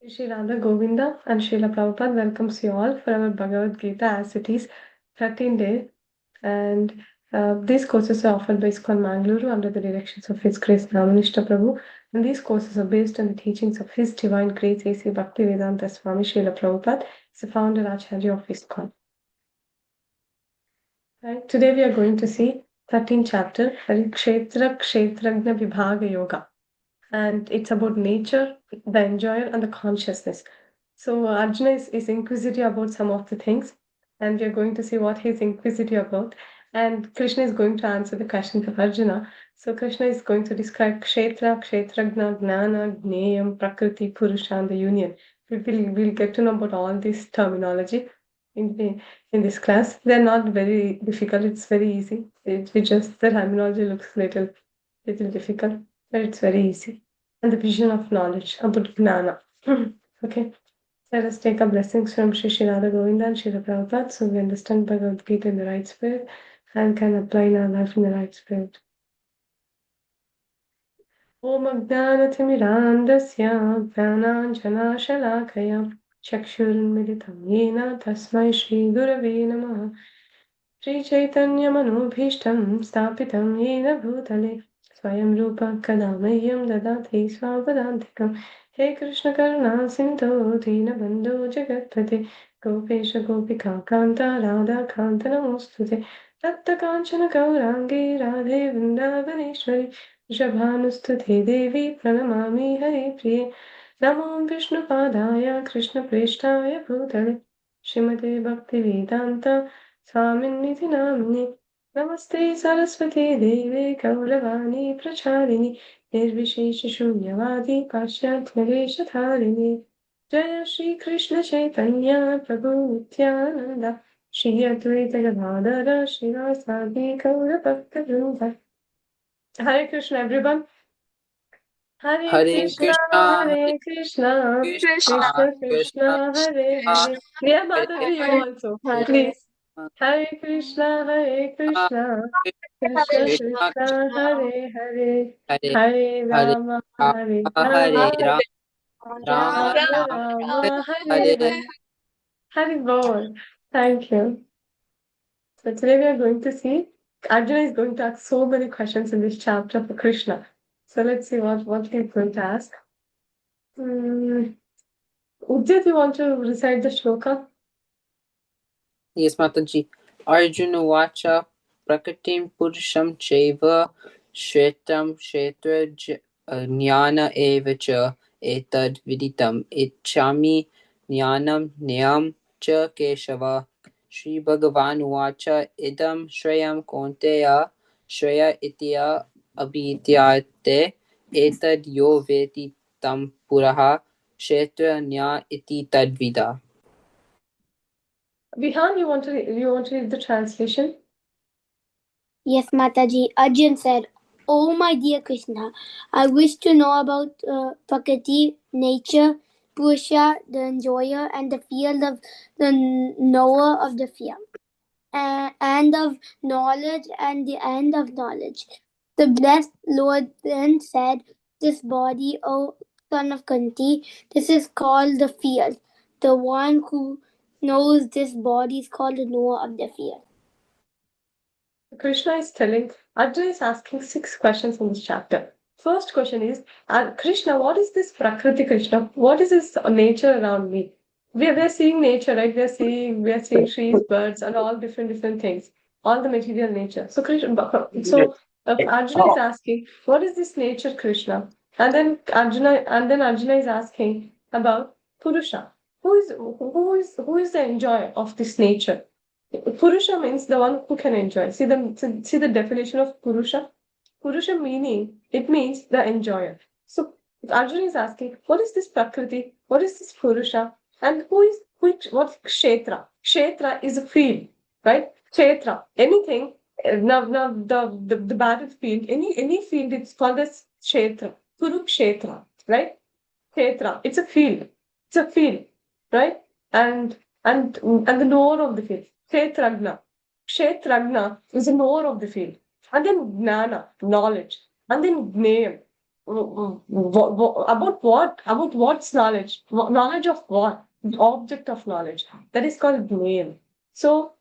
Shri Radha Govinda and Srila Prabhupada welcomes you all for our Bhagavad Gita as it is 13 days. And these courses are offered by ISKCON Mangaluru under the directions of His Grace Namanishta Prabhu. And these courses are based on the teachings of His Divine Grace A.C. Bhaktivedanta Swami Srila Prabhupada, is the founder Acharya of ISKCON. Right. Today we are going to see 13th chapter, Kshetra Kshetragna Vibhaga Yoga. And it's about nature, the enjoyer, and the consciousness. So Arjuna is inquisitive about some of the things, and we are going to see what he's inquisitive about. And Krishna is going to answer the questions of Arjuna. So Krishna is going to describe Kshetra, Kshetragna, Gnana, Gneyam, Prakriti, Purusha, and the union. We'll get to know about all this terminology in this class. They're not very difficult. It's very easy. We just the terminology looks little difficult, but it's very easy. And the vision of knowledge about Gnana. Okay. Let us take our blessings from Shri Radha Govinda and Srila Prabhupada so we understand Bhagavad Gita in the right spirit and can apply in our life in the right spirit. Om Ajnanathimirantasya Jnananjanashalakaya Chakshurunmilitam Yena Tasmai Shri Gurave Namaha Shri Chaitanya Manobhishtam Stapitam Yena Bhutale Swayam Rupa Kadamayyam Dadati Swapadantikam He Krishna Karuna Sindhu Dinabandhu Jagatpate Gopesha Gopika Kanta Radha Kanta Namostute Tatta Kanchana Gaurangi Radhe Vrindavaneshwari Vrishabhanustute Devi Pranamami Hari Priye Namo Vishnu Padaya Krishna Preshtaya Bhutale Shrimate Bhakti Vedanta स्वामिन्निधि नाम्नि नमस्ते सरस्वती देवे गौरवाणी प्रचारिणि निर्विशेषशून्यवादी पाश्चात्यदेशधारिणि जय श्री कृष्ण चैतन्य प्रभु Nityanand Shri Advaita Gadadhar श्रीवासादि गौरभक्तवृन्द Hare Krishna everyone. Hare Hare Krishna, Krishna, Hare Krishna, Krishna Krishna Krishna, Krishna, Hare Hare. Yeah, Mataji, you Hare also. Please. Hare Krishna, Hare Krishna, Krishna Krishna, Krishna, Hare Hare, Hare Hare Hare Rama, Hare Hare Rama, Ram, Rama Rama Ram, Rama, Hare Hare Hare. Hare Bol. Thank you. So today we are going to see Arjuna is going to ask so many questions in this chapter for Krishna. So let's see what he's going to ask. Udit, you want to recite the shloka? Yes, Mataji. Arjuna Vacha Prakritim Purusham Chaiva Shvetam Kshetra Jnana Eva Cha Etad Viditam Ichami Jnanam Nyam Cha Keshava Shri Bhagavan Vacha Idam Shreyam Konteya Shreya Itya Abhityate Etad Yo Veti Tam Puraha Kshetra Nya Iti Tadvida. Vihan, you want to read the translation? Yes, Mataji. Arjun said, "Oh, my dear Krishna, I wish to know about Prakriti, nature, Purusha, the enjoyer, and the field of the knower of the field, and of knowledge, and the end of knowledge." The blessed Lord then said, "This body, O son of Kunti, this is called the field. The one who knows this body is called the knower of the field." Krishna is telling, Arjuna is asking 6 questions in this chapter. First question is, Krishna, what is this Prakriti, Krishna? What is this nature around me? We are seeing nature, right? We are seeing trees, birds, and all different things, all the material nature. So Arjuna is asking, what is this nature, Krishna? And then Arjuna is asking about Purusha. Who is the enjoyer of this nature? Purusha means the one who can enjoy. See the definition of Purusha. Purusha meaning it means the enjoyer. So Arjuna is asking, what is this Prakriti? What is this Purusha? And what's Kshetra? Kshetra is a field, right? Kshetra, anything. Now the battlefield, any field, it's called as Kshetra. Kurukshetra, right? Kshetra, it's a field. It's a field, right? And the knower of the field. Kshetragna. Kshetragna is the knower of the field. And then Gnana, knowledge. And then Gneyam. about what? About what's knowledge? Knowledge of what? The object of knowledge. That is called name. So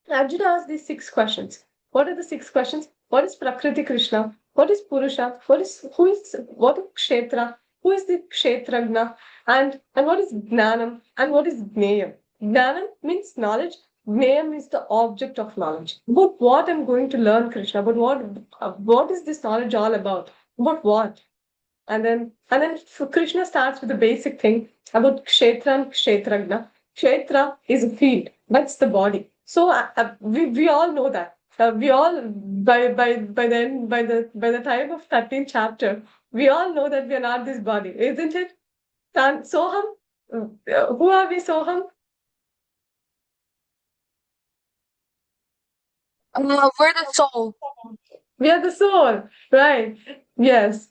Arjuna asked these 6 questions. What are the 6 questions? What is Prakriti Krishna? What is Purusha? What is Kshetra? Who is the Kshetragna? And what is Gnanam? And what is Gneyam? Gnanam means knowledge. Gneyam means the object of knowledge. About what I'm going to learn, Krishna. But what is this knowledge all about? About what? And then Krishna starts with the basic thing about Kshetra and Kshetragna. Kshetra is a field. That's the body. So we all know that. We all by the time of 13th chapter, we all know that we are not this body, isn't it? And Soham, who are we, Soham? We're the soul. We are the soul, right? Yes.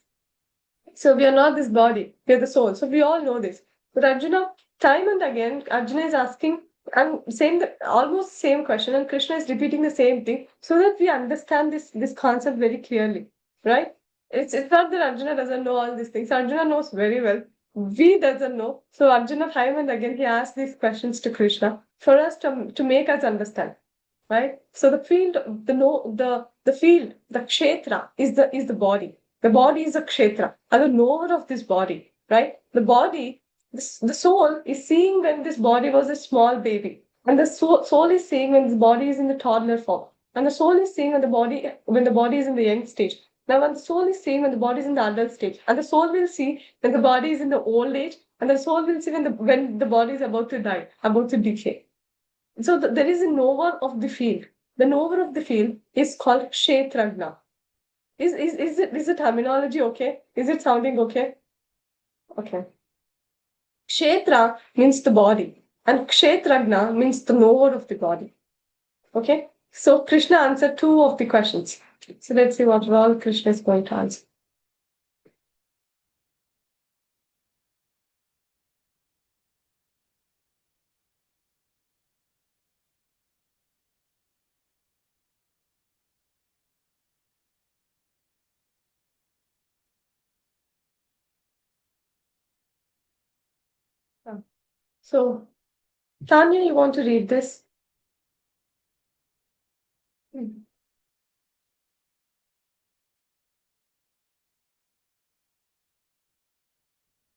So we are not this body, we are the soul. So we all know this. But Arjuna, time and again, Arjuna is asking and saying the almost same question, and Krishna is repeating the same thing so that we understand this concept very clearly, right? It's not that Arjuna doesn't know all these things. Arjuna knows very well. We doesn't know. So Arjuna time and again he asks these questions to Krishna for us to make us understand. Right? So the field, the field, the kshetra is the body. The body is a kshetra, and the knower of this body, right? The body, the soul is seeing when this body was a small baby, and the soul is seeing when the body is in the toddler form, and the soul is seeing when the body is in the young stage. Now, when the soul is seeing when the body is in the adult stage, and the soul will see when the body is in the old age, and the soul will see when the body is about to die, about to decay. So there is a knower of the field. The knower of the field is called Kshetragna. Is the terminology okay? Is it sounding okay? Okay. Kshetra means the body, and Kshetragna means the knower of the body. Okay? So Krishna answered 2 of the questions. So let's see what all Krishna is going to answer. So, Tanya, you want to read this?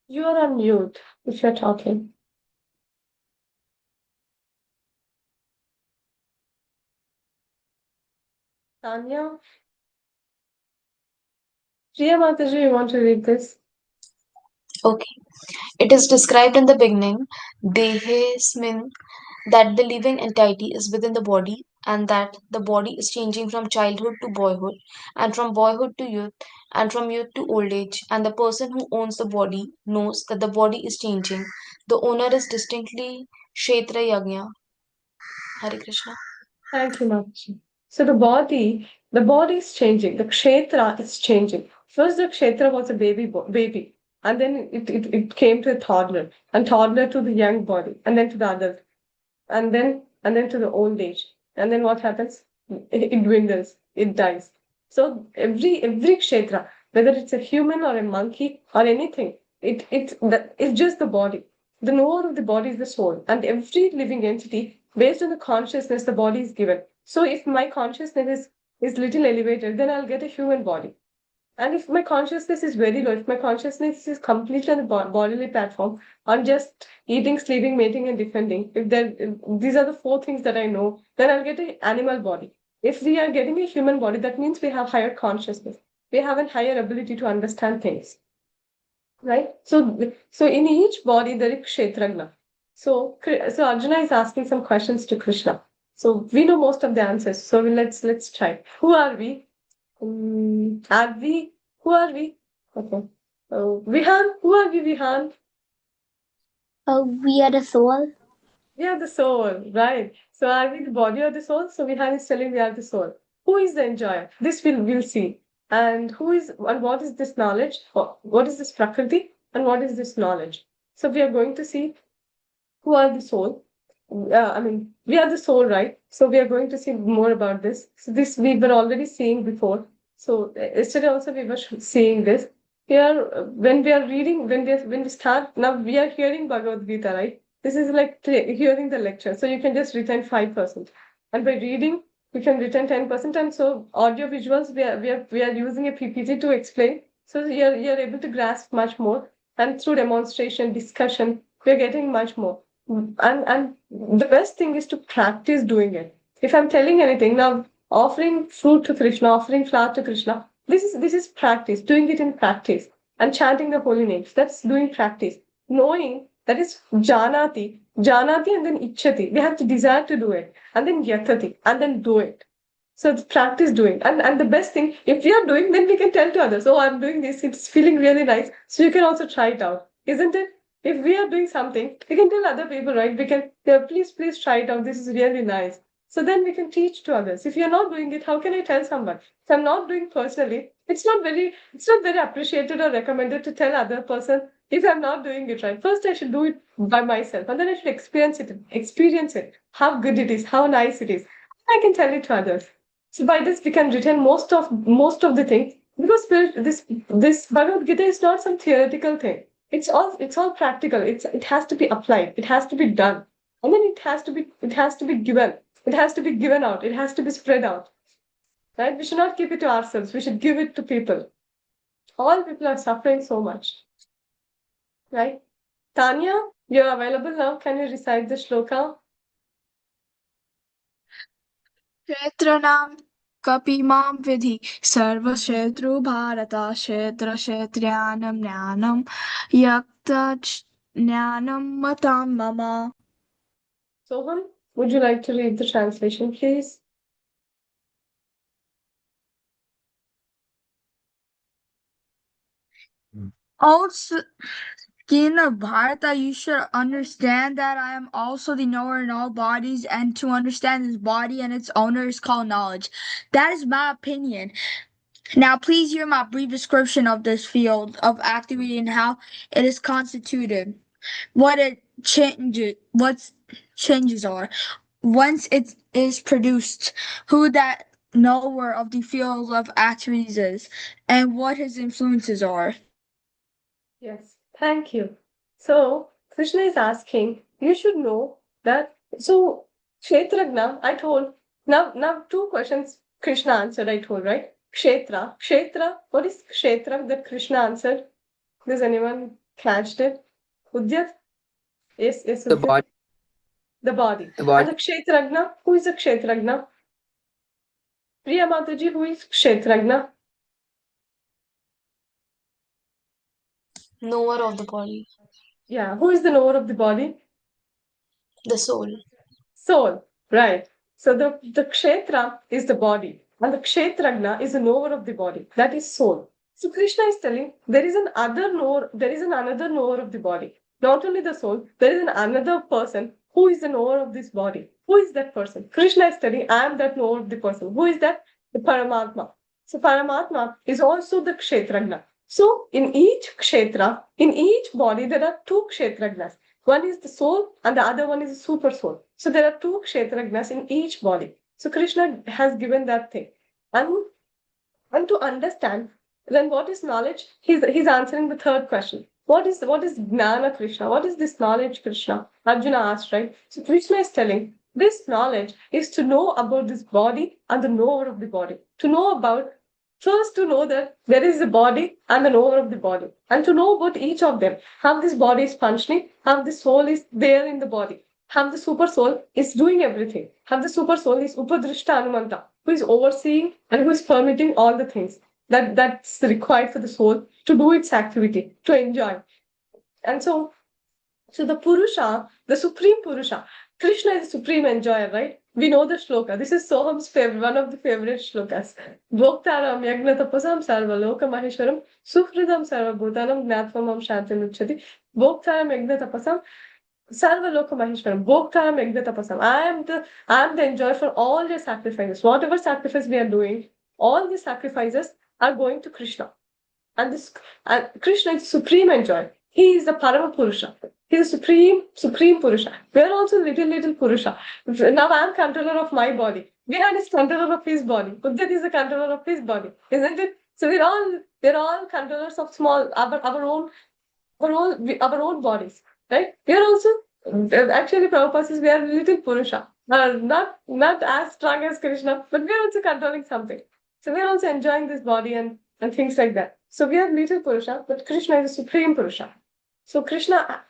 You are on mute if you're talking. Tanya? Priya Mataji, you want to read this? Okay. It is described in the beginning, Dehesmin, that the living entity is within the body and that the body is changing from childhood to boyhood and from boyhood to youth and from youth to old age, and the person who owns the body knows that the body is changing. The owner is distinctly Kshetra Yagna. Hare Krishna. Thank you, Mataji. So the body is changing. The kshetra is changing. First, the kshetra was a baby, and then it came to a toddler, and toddler to the young body, and then to the adult, and then to the old age. And then what happens? It dwindles, it dies. So every kshetra, whether it's a human or a monkey or anything, it's just the body. The knower of the body is the soul, and every living entity, based on the consciousness the body is given. So if my consciousness is little elevated, then I'll get a human body. And if my consciousness is very low, if my consciousness is completely on the bodily platform, I'm just eating, sleeping, mating, and defending. If these are the 4 things that I know, then I'll get an animal body. If we are getting a human body, that means we have higher consciousness. We have a higher ability to understand things, right? So in each body there is kshetragna. So Arjuna is asking some questions to Krishna. So we know most of the answers. So let's try. Who are we? Are we? Who are we? Okay. Vihan, who are we, Vihan? We are the soul. We are the soul, right? So are we the body or the soul? So Vihan is telling we are the soul. Who is the enjoyer? This we'll see. And what is this knowledge? What is this prakriti? And what is this knowledge? So we are going to see who are the soul. We are the soul, right? So we are going to see more about this. So this we were already seeing before. So yesterday also we were seeing this. when we are reading, when we start, now we are hearing Bhagavad Gita, right? This is like hearing the lecture. So you can just retain 5%. And by reading, you can retain 10%. And so audio visuals, we are using a PPT to explain. So you're able to grasp much more. And through demonstration, discussion, we're getting much more. And the best thing is to practice doing it. If I'm telling anything now, offering fruit to Krishna, offering flower to Krishna, this is practice, doing it in practice, and chanting the holy names. That's doing practice. Knowing that is janati, and then ichchati. We have to desire to do it, and then yatati, and then do it. So it's practice doing. And the best thing, if we are doing, then we can tell to others, oh, I'm doing this, it's feeling really nice. So you can also try it out, isn't it? If we are doing something, we can tell other people, right? We can, yeah, please try it out. This is really nice. So then we can teach to others. If you're not doing it, how can I tell someone? If I'm not doing personally, it's not very appreciated or recommended to tell other person if I'm not doing it right. First, I should do it by myself, and then I should experience it, how good it is, how nice it is. I can tell it to others. So by this, we can retain most of the things, because this Bhagavad Gita is not some theoretical thing. It's all practical. It has to be applied. It has to be done, and then it has to be given. It has to be given out. It has to be spread out. Right? We should not keep it to ourselves. We should give it to people. All people are suffering so much. Right? Tanya, you're available now. Can you recite the shloka? क्षेत्रनाम कपिमां विधि सर्वक्षेत्रु भारत क्षेत्रक्षेत्र्यानं ज्ञानं यत्तज्ज्ञानं मतं मम. Soham, would you like to read the translation, please? Also, King of Bharata, you should understand that I am also the knower in all bodies, and to understand this body and its owner is called knowledge. That is my opinion. Now, please hear my brief description of this field of activity and how it is constituted. What changes are once it is produced, who that knower of the field of activities is, and what his influences are. Yes, thank you. So, Krishna is asking, you should know that. So, Kshetragna, I told, now two questions Krishna answered, I told, right? Kshetra, what is Kshetra that Krishna answered? Does anyone catched it? Udyat? Yes, The Udyat. body. The body. The body. And the Kshetragna, who is the Kshetragna? Priya Mataji, who is Kshetragna? Knower of the body, Yeah, who is the knower of the body? the soul. Soul, right. So the kshetra is the body, and the kshetragna is the knower of the body. That is soul. So Krishna is telling there is another knower of the body. Not only the soul, there is another person who is the knower of this body. Who is that person? Krishna is telling, I am that knower of the person. Who is that? The Paramatma. So Paramatma is also the kshetragna. So in each kshetra, in each body, there are two kshetragnas. One is the soul and the other one is the super soul. So there are two kshetragnas in each body. So Krishna has given that thing. And to understand, then what is knowledge? He's answering the third question. What is Gnana Krishna? What is this knowledge, Krishna? Arjuna asked, right? So Krishna is telling this knowledge is to know about this body and the knower of the body. First, to know that there is a body and the knower of the body, and to know about each of them, how this body is functioning, how the soul is there in the body, how the super soul is doing everything, how the super soul is Upadrishta Anumanta, who is overseeing and who is permitting all the things that's required for the soul to do its activity, to enjoy. And so the Purusha, the Supreme Purusha, Krishna is the supreme enjoyer, right? We know the shloka. This is Soham's favorite, one of the favorite shlokas. Bhoktaram yagnatapasam sarva loka maheshwaram sufridam sarva bhutanam gnatvam shantim uchati. Bhoktaram yagnatapasam sarva loka maheshwaram. Bhoktaram yagnatapasam. I am the enjoyer for all your sacrifices. Whatever sacrifice we are doing, all the sacrifices are going to Krishna. And Krishna is supreme enjoyer. He is the Parama Purusha. He is supreme Purusha. We are also little Purusha. Now I am controller of my body. Vihan is controller of his body. Udyat is the controller of his body. Isn't it? So we're They're all controllers of small our own bodies, right? We are also actually Prabhupada says we are little Purusha, not as strong as Krishna, but we are also controlling something. So we are also enjoying this body and things like that. So we are little Purusha, but Krishna is a supreme Purusha. So Krishna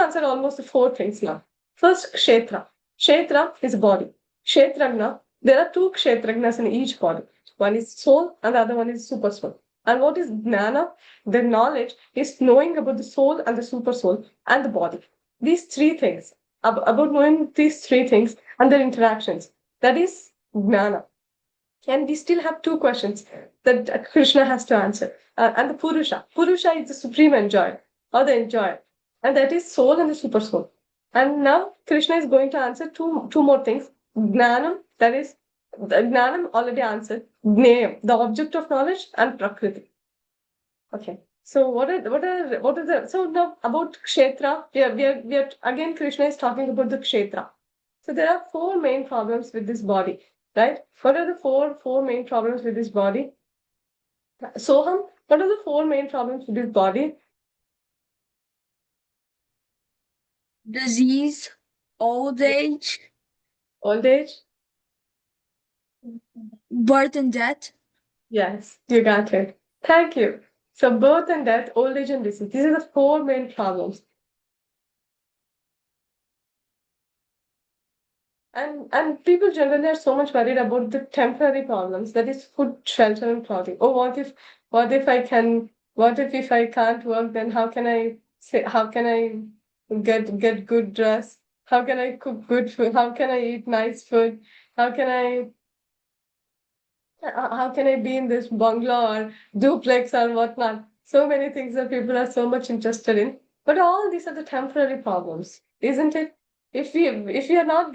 answered almost the four things now. First, Kshetra. Kshetra is body. Kshetragna, there are two Kshetragnas in each body. One is soul and the other one is super soul. And what is Jnana? The knowledge is knowing about the soul and the super soul and the body. These three things, about knowing these three things and their interactions, that is Jnana. And we still have two questions that Krishna has to answer. And the Purusha. Purusha is the supreme enjoyer or the enjoyer. And that is soul and the super soul. And now Krishna is going to answer two more things. Gnanam, that is, the Gnanam already answered. Gnayam, the object of knowledge, and Prakriti. Okay. So what are the so now about Kshetra, we are again Krishna is talking about the Kshetra. So there are four main problems with this body, right? What are the four main problems with this body? Soham, what are the four main problems with this body? Disease, old age, Old age? birth and death. Yes, you got it. Thank you. So birth and death, old age and disease. These are the four main problems. And people generally are so much worried about the temporary problems, that is food, shelter, and clothing. Oh, what if I can, what if I can't work, then how can I get good dress? How can I cook good food? How can I eat nice food? How can I be in this bungalow or duplex or whatnot? So many things that people are so much interested in. But all these are the temporary problems, isn't it? If you're not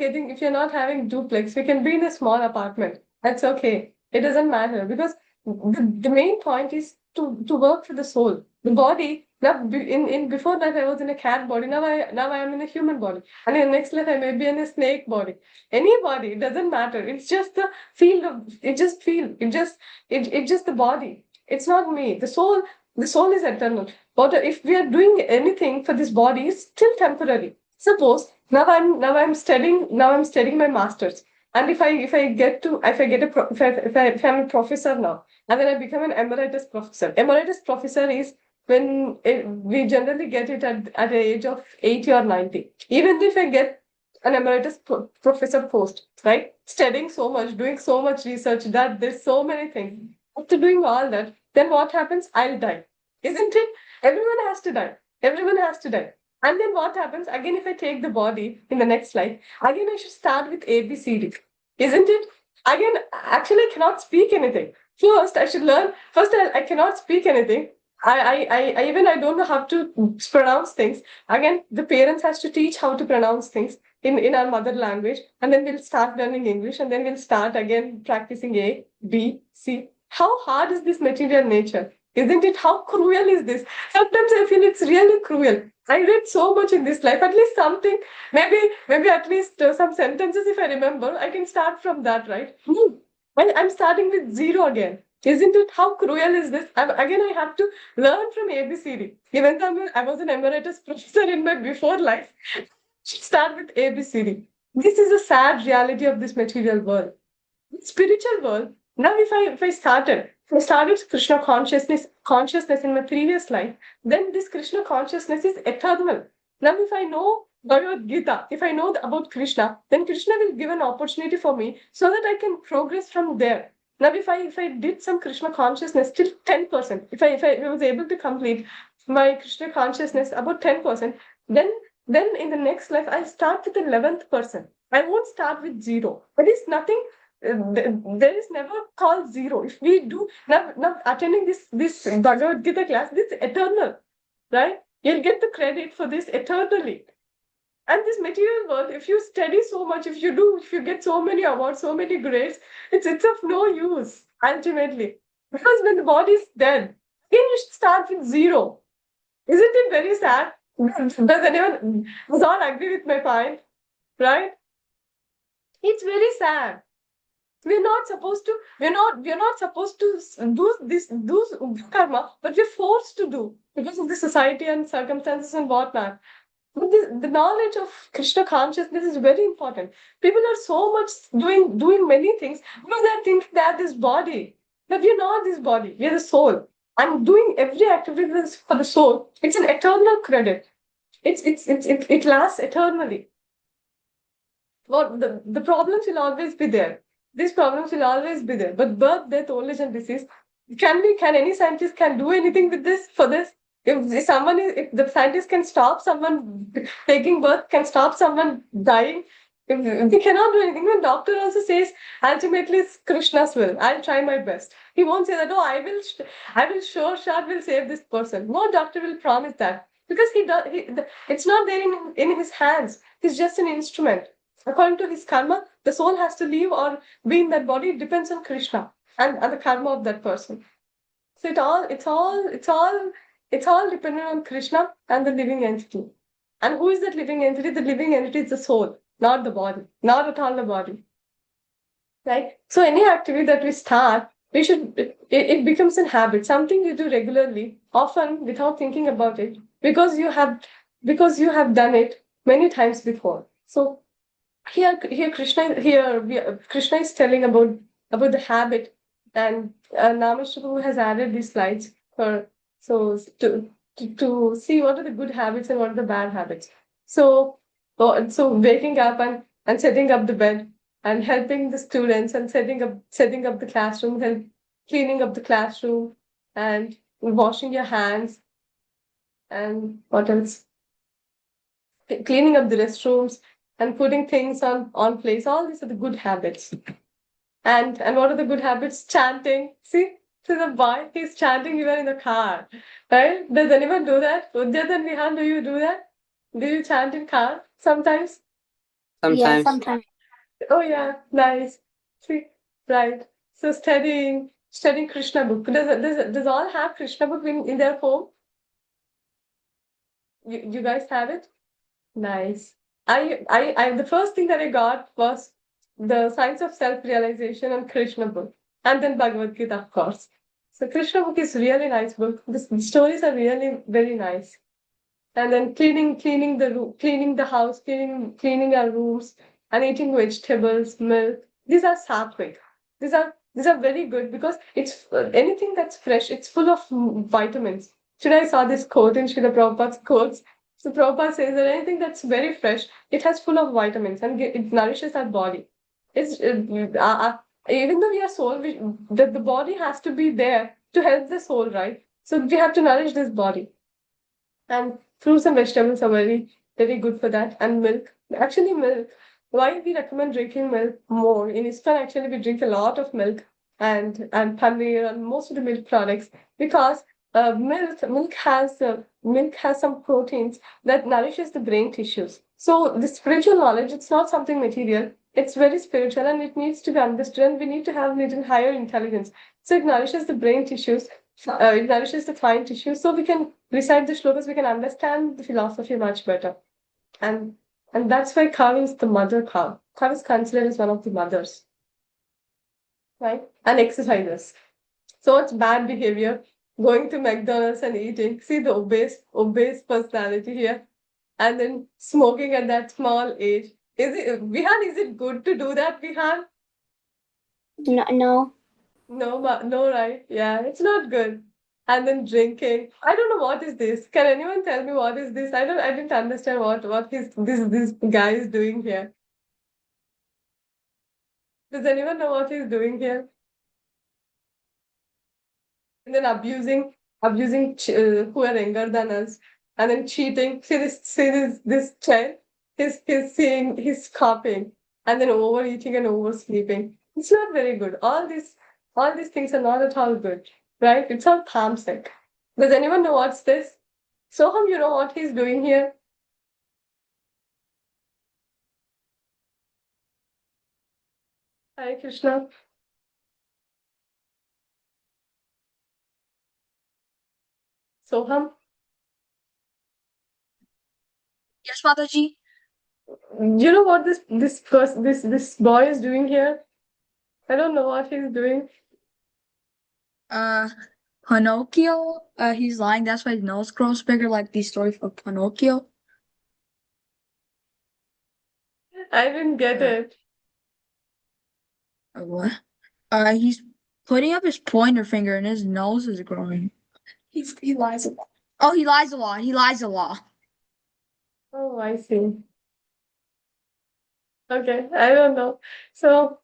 having duplex, we can be in a small apartment. That's okay. It doesn't matter because the main point is to work for the soul. The body, now in before that I was in a cat body, now I am in a human body. And in the next life I may be in a snake body. Any body, it doesn't matter. It's just the field of it's just the body. It's not me. The soul is eternal. But if we are doing anything for this body, it's still temporary. Suppose now I'm studying my masters, and if I get a if I'm a professor now, and then I become an emeritus professor. Emeritus professor is when we generally get it at the age of 80 or 90. Even if I get an emeritus professor post, right? Studying so much, doing so much research, that there's so many things. After doing all that, then what happens? I'll die. Isn't it? Everyone has to die. Everyone has to die. And then what happens? Again, if I take the body in the next life, again I should start with A, B, C, D. Isn't it? Again, actually, I cannot speak anything. First, I should learn. First, I cannot speak anything. I don't know how to pronounce things. Again, the parents has to teach how to pronounce things in our mother language, and then we'll start learning English, and then we'll start again practicing A, B, C. How hard is this material nature? Isn't it? How cruel is this? Sometimes I feel it's really cruel. I read so much in this life, at least something, maybe at least some sentences, if I remember, I can start from that, right? I'm starting with zero again. Isn't it? How cruel is this? Again, I have to learn from ABCD. Even though I was an emeritus professor in my before life, start with ABCD. This is a sad reality of this material world. Spiritual world. Now, if I started Krishna consciousness in my previous life, then this Krishna consciousness is eternal. Now, if I know Bhagavad Gita, if I know about Krishna, then Krishna will give an opportunity for me so that I can progress from there. Now, if I did some Krishna consciousness till 10%, if I was able to complete my Krishna consciousness about 10%, then in the next life I'll start with the 11th person. I won't start with zero. There is nothing. There is never called zero. If we do now attending this Bhagavad Gita class, this is eternal, right? You'll get the credit for this eternally. And this material world, if you study so much, if you get so many awards, so many grades, it's of no use ultimately. Because when the body is dead, again you should start with zero. Isn't it very sad? Does all agree with my point? Right? It's very sad. We're not supposed to. We're not supposed to do karma, but we're forced to do because of the society and circumstances and whatnot. But the knowledge of Krishna consciousness is very important. People are so much doing many things because they think they are this body. But we're not this body. We're the soul. And doing every activity for the soul, it's an eternal credit. It lasts eternally. What the problems will always be there. These problems will always be there. But birth, death, old age, and disease, can any scientist can do anything with this for this? If the scientist can stop someone taking birth, can stop someone dying, if they cannot do anything. When doctor also says ultimately it's Krishna's will. I'll try my best. He won't say that. Oh, I will sure shot will save this person. No doctor will promise that because he does. It's not there in his hands. He's just an instrument. According to his karma, the soul has to leave or be in that body. It depends on Krishna and the karma of that person. So it's all dependent on Krishna and the living entity. And who is that living entity? The living entity is the soul, not the body, not at all the body. Right? So any activity that we start, it becomes a habit, something you do regularly, often without thinking about it, because you have done it many times before. So here Krishna is telling about the habit, and Namish Prabhu has added these slides for so to see what are the good habits and what are the bad habits. So waking up and setting up the bed and helping the students and setting up the classroom, cleaning up the classroom and washing your hands, and what else? Cleaning up the restrooms and putting things on place. All these are the good habits. And what are the good habits? Chanting. See the boy, he's chanting even in the car. Right? Does anyone do that? Ujjat and Vihan, do you do that? Do you chant in car sometimes? Yeah, Sometimes. sometimes. Oh yeah, nice. See, right. So studying Krishna book. Does all have Krishna book in their home? You guys have it? Nice. The first thing that I got was the Science of Self-Realization and Krishna book, and then Bhagavad Gita, of course. So Krishna book is really nice book. The stories are really very nice. And then cleaning the house, cleaning our rooms, and eating vegetables, milk. These are sattvic. These are very good because it's anything that's fresh. It's full of vitamins. Today I saw this quote in Srila Prabhupada's quotes. So Prabhupada says that anything that's very fresh, it has full of vitamins and it nourishes our body. It's even though we are soul, the body has to be there to help the soul, right? So we have to nourish this body. And fruits and vegetables are very good for that. And milk. Actually, milk. Why we recommend drinking milk more? In ISKCON, actually, we drink a lot of milk and paneer and most of the milk products because milk has some proteins that nourishes the brain tissues. So the spiritual knowledge, it's not something material. It's very spiritual and it needs to be understood. And we need to have little higher intelligence. So it nourishes the brain tissues. It nourishes the fine tissue, so we can recite the shlokas, we can understand the philosophy much better. And and that's why cow is the mother cow. Cow is considered as one of the mothers, right? And exercises. So it's bad behavior. Going to McDonald's and eating. See the obese personality here. And then smoking at that small age. Is it good to do that, Vihan? No, no. No, right? Yeah, it's not good. And then drinking. I don't know what is this. Can anyone tell me what is this? I didn't understand what this guy is doing here. Does anyone know what he's doing here? And then abusing who are younger than us, and then cheating. See this child. He's copying, and then overeating and oversleeping. It's not very good. All these things are not at all good, right? It's all tamasic. Does anyone know what's this? Soham, you know what he's doing here? Hare Krishna. Soham, Yes, Mataji. you know what this boy is doing here? I don't know what he's doing. Pinocchio, he's lying, that's why his nose grows bigger, like the story of Pinocchio. I didn't get it. What? He's putting up his pointer finger and his nose is growing. He lies a lot. Oh, he lies a lot. He lies a lot. Oh, I see. Okay, I don't know. So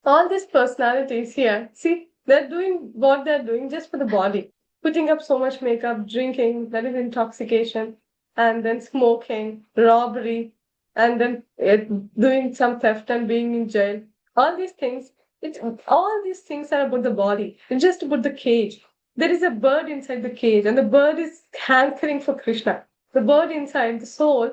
all these personalities here, see, they're doing what they're doing just for the body, putting up so much makeup, drinking, that is intoxication, and then smoking, robbery, and then doing some theft and being in jail. All these things, all these things are about the body. It's just about the cage. There is a bird inside the cage, and the bird is hankering for Krishna. The bird inside, the soul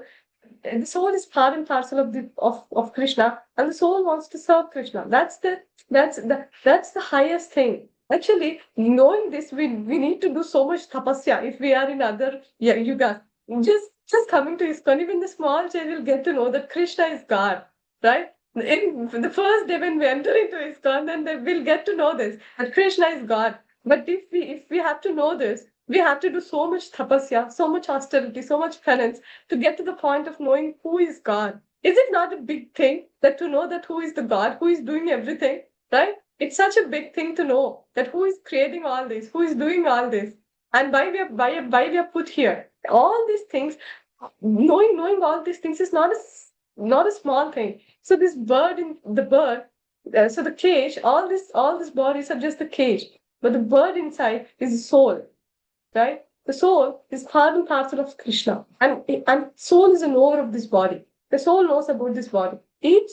is part and parcel of of Krishna, and the soul wants to serve Krishna. That's the highest thing. Actually, knowing this, we need to do so much tapasya if we are in other yugas. Just coming to ISKCON, even the small child will get to know that Krishna is God, right? In the first day when we enter into ISKCON, then they will get to know this that Krishna is God. But if we have to know this, we have to do so much tapasya, so much austerity, so much penance to get to the point of knowing who is God. Is it not a big thing that to know that who is the God, who is doing everything, right? It's such a big thing to know that who is creating all this, who is doing all this, and why we are put here. All these things, knowing all these things is not a small thing. So this bird in the bird, so the cage, all these bodies are just the cage, but the bird inside is the soul, right? The soul is part and parcel of Krishna, and soul is a knower of this body. The soul knows about this body. Each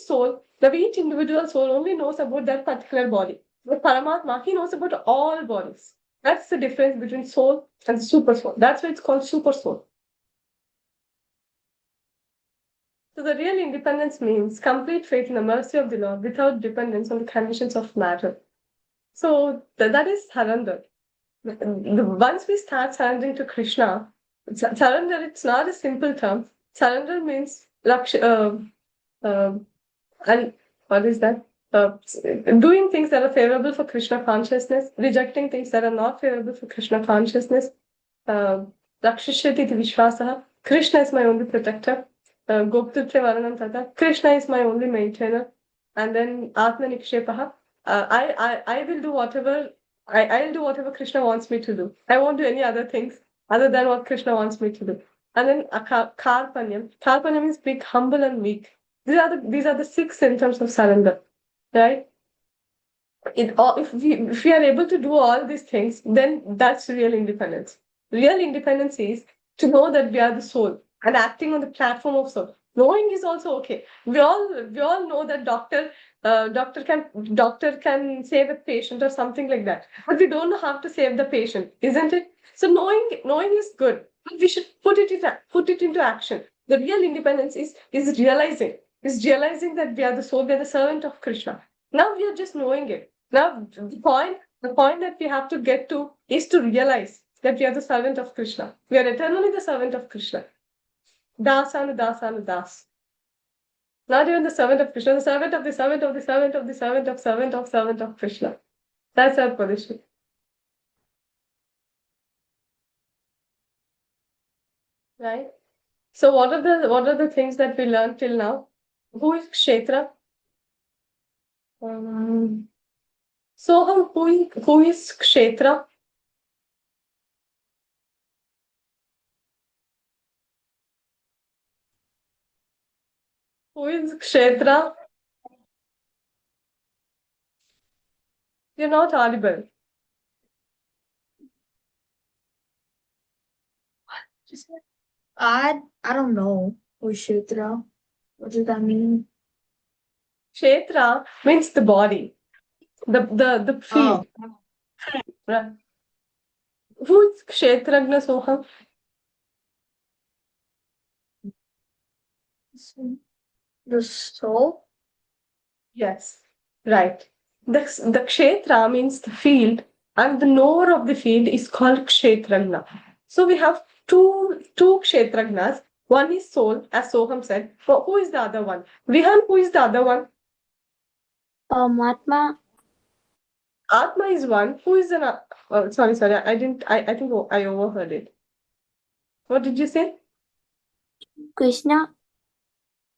individual soul only knows about that particular body. But Paramatma, he knows about all bodies. That's the difference between soul and super soul. That's why it's called super soul. So the real independence means complete faith in the mercy of the Lord without dependence on the conditions of matter. So that is surrender. Once we start surrendering to Krishna, surrender, it's not a simple term. Surrender means and what is that? Doing things that are favorable for Krishna consciousness, rejecting things that are not favorable for Krishna consciousness. Rakshishyati iti vishwasaha. Krishna is my only protector. Goptutya varanam tata. Krishna is my only maintainer. And then Atma Nikshepaha. I will do whatever I'll do whatever Krishna wants me to do. I won't do any other things other than what Krishna wants me to do. And then Karpanyam. Karpanyam means being humble and weak. These are the 6 symptoms of surrender, right? If we are able to do all these things, then that's real independence. Real independence is to know that we are the soul and acting on the platform of soul. Knowing is also okay. We all know that doctor can save a patient or something like that, but we don't know how to save the patient, isn't it? So knowing is good, but we should put it into action. The real independence is realizing that we are the soul, we are the servant of Krishna. Now we are just knowing it. Now the point that we have to get to is to realize that we are the servant of Krishna. We are eternally the servant of Krishna. Dasanu dasanu das. Not even the servant of Krishna, the servant of the servant of the servant of the servant of servant of Krishna. That's our position. Right? So what are the things that we learned till now? Who is Kshetra? So who is Kshetra? Who is Kshetra? You're not audible. I don't know. Ushitra. What does that mean? Kshetra means the body, the field. Right. Who is Kshetragna Soham? The soul? Yes, right. The Kshetra means the field, and the knower of the field is called Kshetragna. So we have two Kshetragnas. One is soul, as Soham said. But who is the other one? Vihan, who is the other one? Paramatma. Atma is one. Who is an? Sorry. I didn't. I think I overheard it. What did you say? Krishna.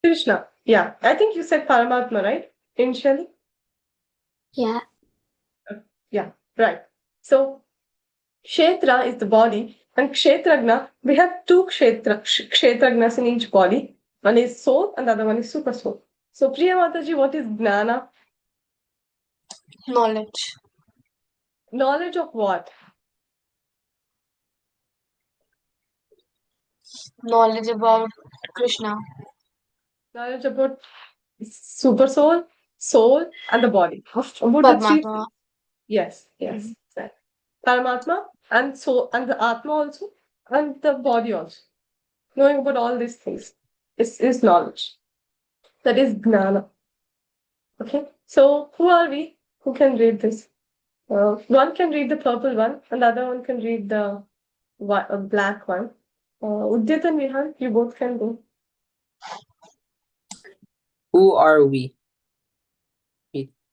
Krishna. Yeah. I think you said Paramatma, right? Initially. Yeah. Yeah. Right. So Kshetra is the body, and Kshetragna. We have two Kshetragnas in each body. One is soul, and the other one is super soul. So Priya Mataji, what is Gnana? Knowledge. Knowledge of what? Knowledge about Krishna. Knowledge about super soul, soul, and the body. About the three. Paramatma. Yes, yes. Right. Paramatma and soul and the Atma also and the body also. Knowing about all these things is knowledge. That is Gnana. Okay. So who are we? Who can read this? One can read the purple one, and the other one can read the black one. Udit and Vihan, you both can go. Who are we?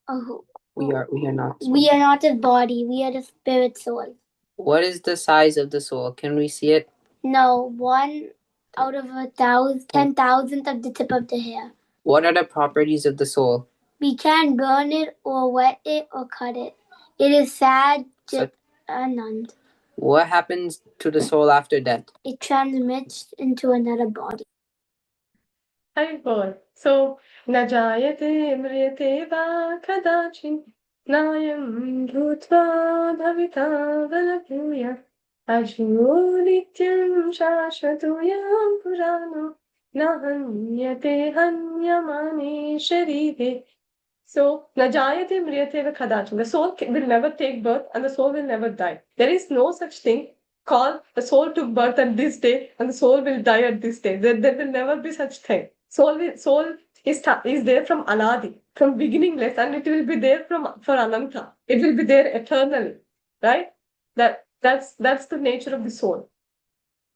Oh, We are not. we are not a body. We are the spirit soul. What is the size of the soul? Can we see it? No, 1/10,000 of the tip of the hair. What are the properties of the soul? We can burn it or wet it or cut it. It is sad, Anand. What happens to the soul after death? It transmits into another body. Hi, Paul. So, न जायते म्रियते वा कदाचित् नायं भूत्वा भविता वनभूय अजो नित्यं शाश्वतोऽयं पुराणो न हन्यते हन्यमाने शरीरे. So, न जायते म्रियते वा कदाचित्. The soul will never take birth and the soul will never die. There is no such thing called the soul took birth at this day and the soul will die at this day. There will never be such thing. Soul is there from Anadi, from beginningless, and it will be there for Ananta. It will be there eternally, right? That's the nature of the soul.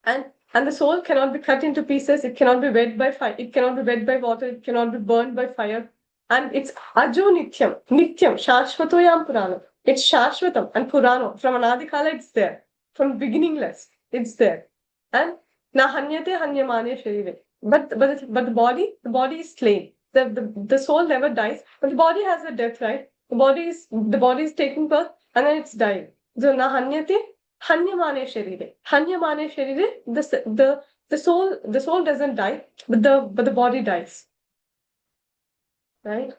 And the soul cannot be cut into pieces. It cannot be wet by fire. It cannot be wet by water. It cannot be burned by fire. And it's Ajo Nityam, Shashvatoyam Purana. It's Shashvatam and Purano. From Anadikala, it's there. From beginningless, it's there. And Na Hanyate Hanyamane Sharire. But the body is slain. The soul never dies, but the body has a death, right? The body is taking birth and then it's dying. So Na Hanyate Hanyamane Sharire. Hanyamane Sharire, the soul doesn't die, but the body dies. Right?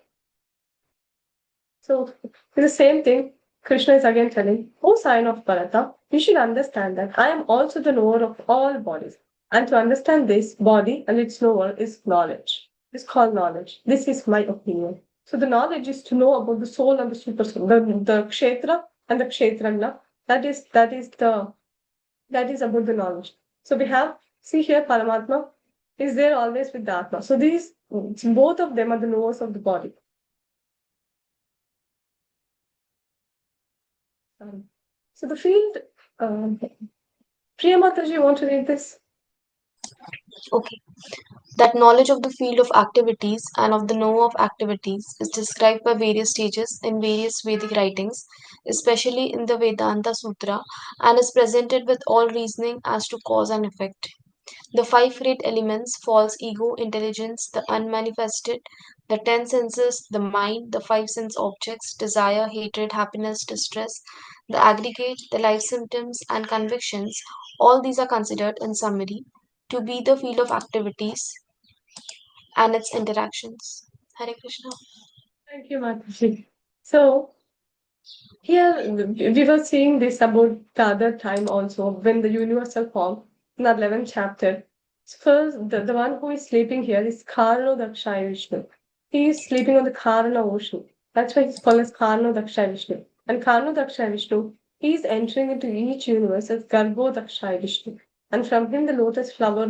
So it's the same thing. Krishna is again telling, O sign of Bharata, you should understand that I am also the knower of all bodies. And to understand this body and its knower is knowledge. It's called knowledge. This is my opinion. So the knowledge is to know about the soul and the super soul, the kshetra and the kshetragna. That is about the knowledge. So we have, see here, Paramatma is there always with the Atma. So both of them are the knowers of the body. So the field, Priya Mataji, you want to read this? Okay. That knowledge of the field of activities and of the knower of activities is described by various stages in various Vedic writings, especially in the Vedanta Sutra, and is presented with all reasoning as to cause and effect. The five great elements false ego, intelligence, the unmanifested, the ten senses, the mind, the five sense objects, desire, hatred, happiness, distress, the aggregate, the life symptoms, and convictions, all these are considered in summary to be the field of activities and its interactions. Hare Krishna. Thank you, Mataji. So here we were seeing this about the other time also when the universal form in the 11th chapter. First, the one who is sleeping here is Karno Dakshaya Vishnu. He is sleeping on the Karna ocean. That's why he's called as Karno Dakshaya Vishnu. And Karno Dakshaya Vishnu, he is entering into each universe as Garbho Dakshaya Vishnu. And from him, the lotus flower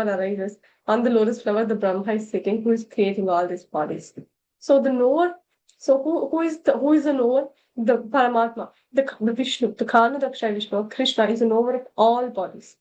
arises. On the lotus flower, the Brahma is sitting, who is creating all these bodies. So the knower, so who is the knower? The Paramatma, the Vishnu, the Karna Dakshaya Vishnu, Krishna is the knower of all bodies.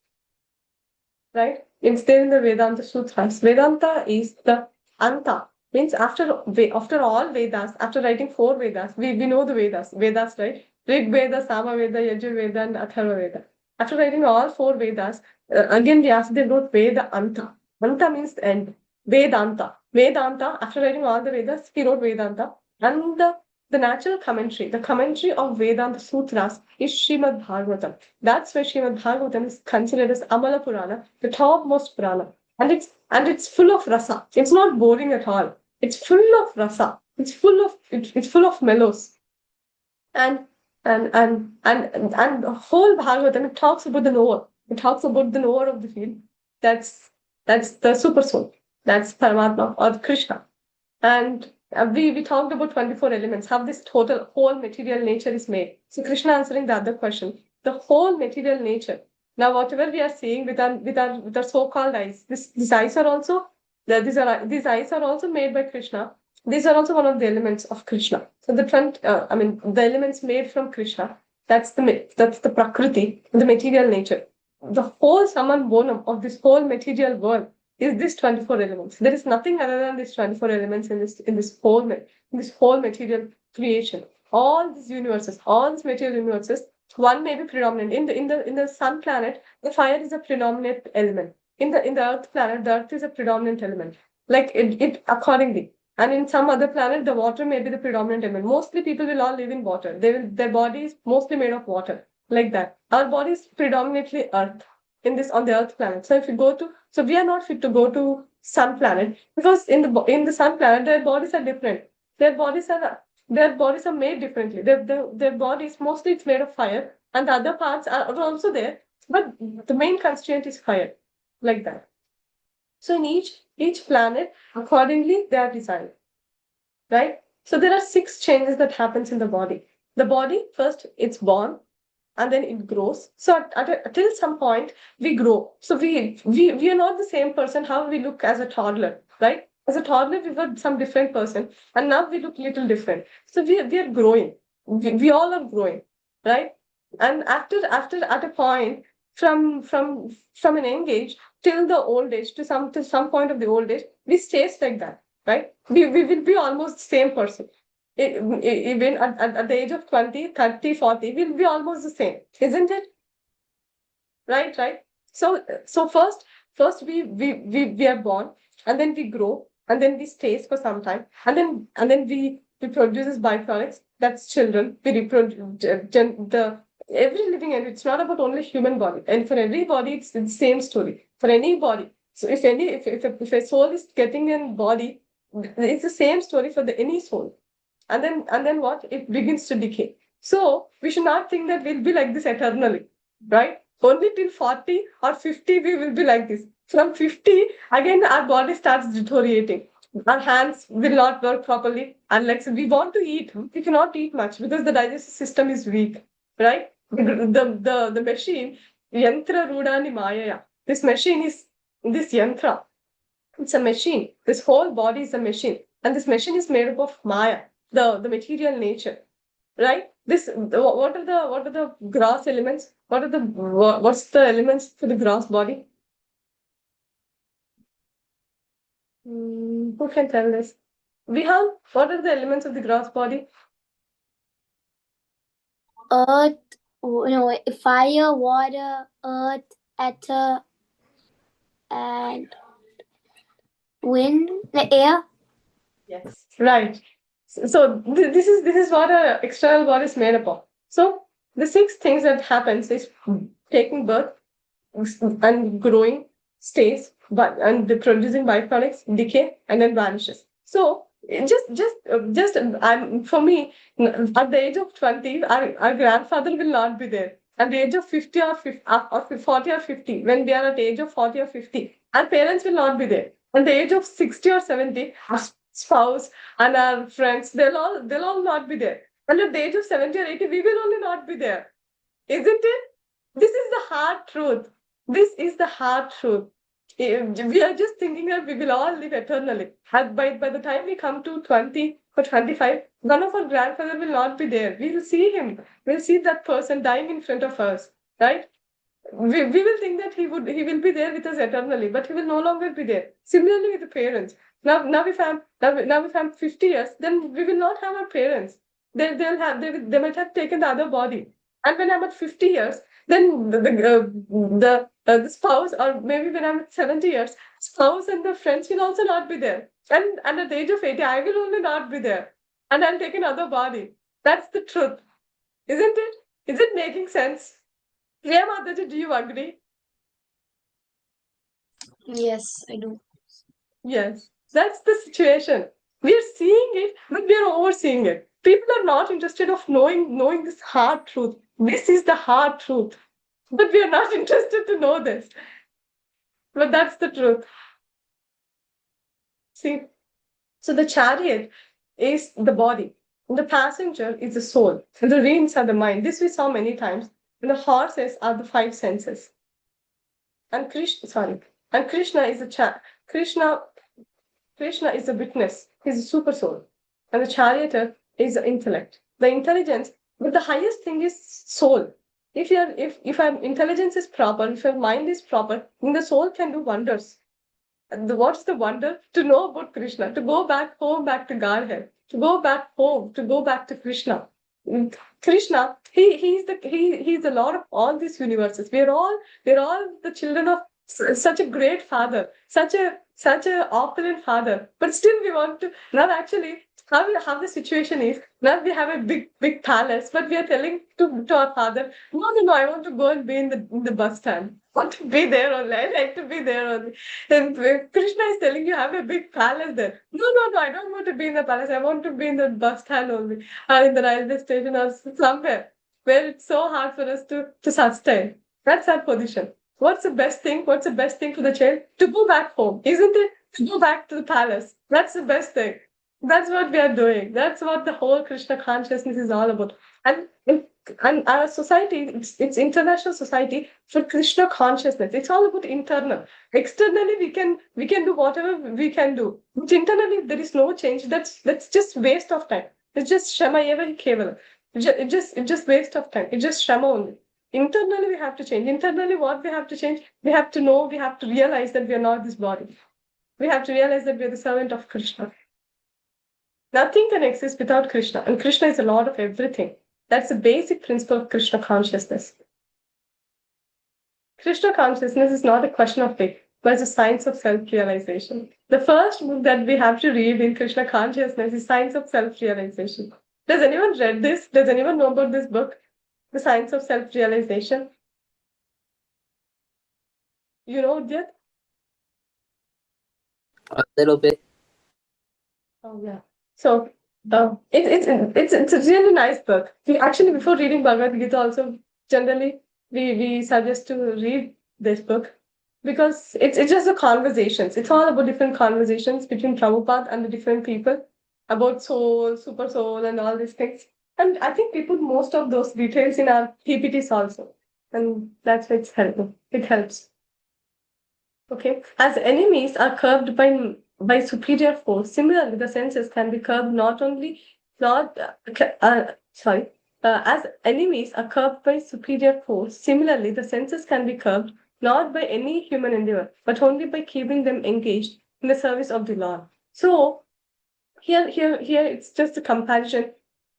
Right? It's there in the Vedanta Sutras. Vedanta is the Anta. Means after all Vedas, after writing 4 Vedas, we know the Vedas, right? Rig Veda, Sama Veda, Yajur Veda, and Atharva Veda. After writing all 4 Vedas, again they wrote Veda Anta. Anta means the end. Vedanta. Vedanta, after writing all the Vedas, he wrote Vedanta. And the natural commentary, the commentary of Vedanta Sutras is Srimad Bhagavatam. That's why Srimad Bhagavatam is considered as Amala Purana, the topmost Purana. And it's full of rasa. It's not boring at all. It's full of rasa. It's full of mellows. And the whole Bhagavatam, it talks about the knower. It talks about the knower of the field. That's the super soul. That's Paramatma or Krishna. And we talked about 24 elements, how this whole material nature is made. So Krishna answering the other question, the whole material nature. Now whatever we are seeing with our so-called eyes, these eyes are also these eyes are also made by Krishna. These are also one of the elements of Krishna. So the elements made from Krishna. That's the Prakriti, the material nature. The whole Saman Bonam of this whole material world is this 24 elements. There is nothing other than these 24 elements in this whole material creation. All these universes, all these material universes, one may be predominant. In the sun planet, the fire is a predominant element. In the earth planet, the earth is a predominant element. Like it accordingly. And in some other planet, the water may be the predominant element. Mostly people will all live in water. Their body is mostly made of water. Like that. Our body is predominantly earth on the earth planet. So if you go to, so we are not fit to go to sun planet because in the sun planet, their bodies are different. Their bodies are made differently. Their bodies, mostly it's made of fire, and the other parts are also there, but the main constraint is fire. Like that. So in each planet, accordingly, they are designed. Right? So there are 6 changes that happens in the body. The body, first, it's born, and then it grows. So till some point, we grow. So we are not the same person how we look as a toddler, right? As a toddler, we were some different person, and now we look little different. So we are growing. We all are growing, right? And after at a point from an young age till the old age to some point of the old age, we stays like that, right? We will be almost the same person. Even at the age of 20, 30, 40, we'll be almost the same, isn't it? Right. So first we are born, and then we grow, and then we stays for some time, and then we produces byproducts. That's children. We reproduce every living entity. It's not about only human body, and for every body, it's the same story for any body. So if a soul is getting in body, it's the same story for any soul. And then what? It begins to decay. So we should not think that we'll be like this eternally, right? Only till 40 or 50 we will be like this. From 50, again our body starts deteriorating. Our hands will not work properly. And like we want to eat, we cannot eat much because the digestive system is weak, right? The machine, yantra rudani mayaya. This machine is this yantra. It's a machine. This whole body is a machine. And this machine is made up of maya, the material nature, right? What are the gross elements? What's the elements for the gross body? Who can tell this? What are the elements of the gross body? Earth, fire, water, earth, ether, and wind, the air. Yes, right. So this is what our external body is made up of. So the 6 things that happens is taking birth and growing, stays, and producing byproducts, decay, and then vanishes. So for me, at the age of 20, our grandfather will not be there. At the age of 50 or 40 or 50, when we are at the age of 40 or 50, our parents will not be there. At the age of 60 or 70, our spouse and our friends, they'll all not be there. And at the age of 70 or 80, we will only not be there. Isn't it? This is the hard truth. This is the hard truth. We are just thinking that we will all live eternally. And by the time we come to 20 or 25, none of our grandfather will not be there. We will see him. We'll see that person dying in front of us, right? we will think that he will be there with us eternally, but he will no longer be there. Similarly with the parents. Now if I'm 50 years, then we will not have our parents. They might have taken the other body. And when I'm at 50 years, then the spouse, or maybe when I'm at 70 years, spouse and the friends will also not be there. And at the age of 80, I will only not be there. And I'll take another body. That's the truth. Isn't it? Is it making sense? Priya Mataji, do you agree? Yes, I do. Yes, that's the situation. We are seeing it, but we are overseeing it. People are not interested of knowing this hard truth. This is the hard truth, but we are not interested to know this. But that's the truth. See, so the chariot is the body, and the passenger is the soul, and the reins are the mind. This we saw many times. And the horses are the five senses. And Krishna is the Krishna is the witness, he's a super soul. And the charioteer is the intellect, the intelligence. But the highest thing is soul. If our intelligence is proper, if your mind is proper, then the soul can do wonders. And what's the wonder? To know about Krishna, to go back home, back to Godhead, to go back home, to go back to Krishna. Krishna, he's the Lord of all these universes. We're all the children of such a great father, such a opulent father. But still, we want to now. Actually, how the situation is now, we have a big palace, but we are telling to our father, no, I want to go and be in the bus stand. I want to be there only. I like to be there only. And Krishna is telling you have a big palace there. No, I don't want to be in the palace. I want to be in the bus stand only, or in the railway station, or somewhere where it's so hard for us to sustain. That's our position. What's the best thing? What's the best thing for the child? To go back home, isn't it? To go back to the palace. That's the best thing. That's what we are doing. That's what the whole Krishna consciousness is all about. And our society, it's international society for Krishna consciousness. It's all about internal. Externally, we can do whatever we can do. But internally, if there is no change, that's just waste of time. It's just shama eva hi kevala. It's just waste of time. It's just shama only. Internally, we have to change. Internally, what we have to change? We have to know, we have to realize that we are not this body. We have to realize that we are the servant of Krishna. Nothing can exist without Krishna, and Krishna is the Lord of everything. That's the basic principle of Krishna consciousness. Krishna consciousness is not a question of faith, but it's a science of self-realization. The first book that we have to read in Krishna consciousness is Science of Self-Realization. Does anyone read this? Does anyone know about this book? The Science of Self-Realization? You know it yet? A little bit. Oh yeah. So it's a really nice book. We actually, before reading Bhagavad Gita, also generally we suggest to read this book because it's just the conversations. It's all about different conversations between Prabhupada and the different people about soul, super soul, and all these things. And I think we put most of those details in our PPTs also, and that's why it's helpful. It helps. Okay, as enemies are curbed by superior force, similarly, the senses can be curbed as enemies are curbed by superior force, similarly, the senses can be curbed not by any human endeavor, but only by keeping them engaged in the service of the Lord. So, here, it's just a comparison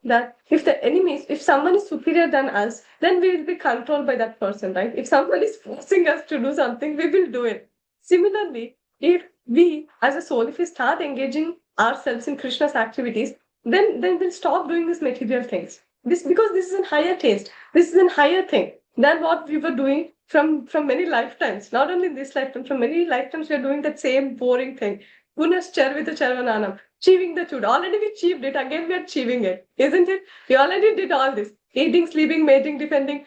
that if someone is superior than us, then we will be controlled by that person, right? If someone is forcing us to do something, we will do it. Similarly, if we as a soul, if we start engaging ourselves in Krishna's activities, then we'll stop doing these material things. Because this is a higher taste. This is a higher thing than what we were doing from many lifetimes. Not only this lifetime, from many lifetimes we are doing that same boring thing. Punascharvita charvananam. Achieving the truth. Already we achieved it. Again we are achieving it. Isn't it? We already did all this. Eating, sleeping, mating, defending,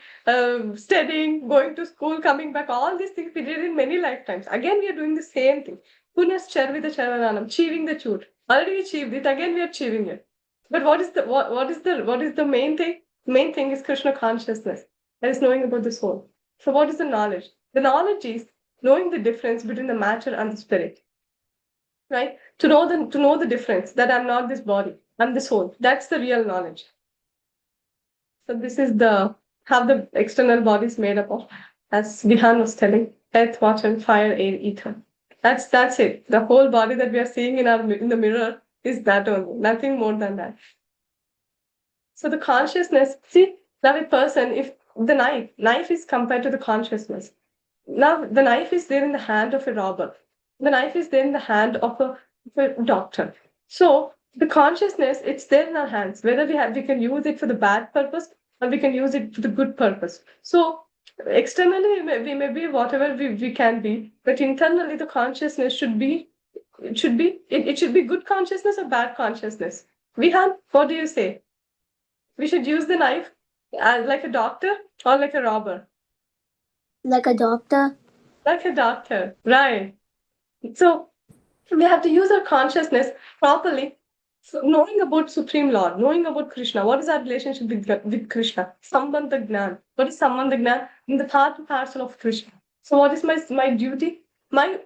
studying, going to school, coming back. All these things we did in many lifetimes. Again we are doing the same thing. Punascharvita charvananam. Achieving the truth. Already we achieved it. Again we are achieving it. But what is the main thing? The main thing is Krishna consciousness. That is knowing about the soul. So what is the knowledge? The knowledge is knowing the difference between the matter and the spirit. Right? To know the difference that I'm not this body, I'm the soul. That's the real knowledge. So this is how the external body is made up of. as Vihan was telling, earth, water, fire, air, ether. That's it. The whole body that we are seeing in the mirror is that only, nothing more than that. So the consciousness, see, now a person, if the knife is compared to the consciousness. Now the knife is there in the hand of a robber. The knife is there in the hand of a doctor. So the consciousness, it's there in our hands. Whether we can use it for the bad purpose or we can use it for the good purpose. So externally we may be whatever we can be, but internally the consciousness should be it should be good consciousness or bad consciousness. Vihan, what do you say? We should use the knife like a doctor or like a robber? Like a doctor. Like a doctor, right. So we have to use our consciousness properly. So knowing about Supreme Lord, knowing about Krishna, what is our relationship with Krishna? Sambandha Gnan. What is Sambandha Gnan? In the part and parcel of Krishna. So what is my duty? My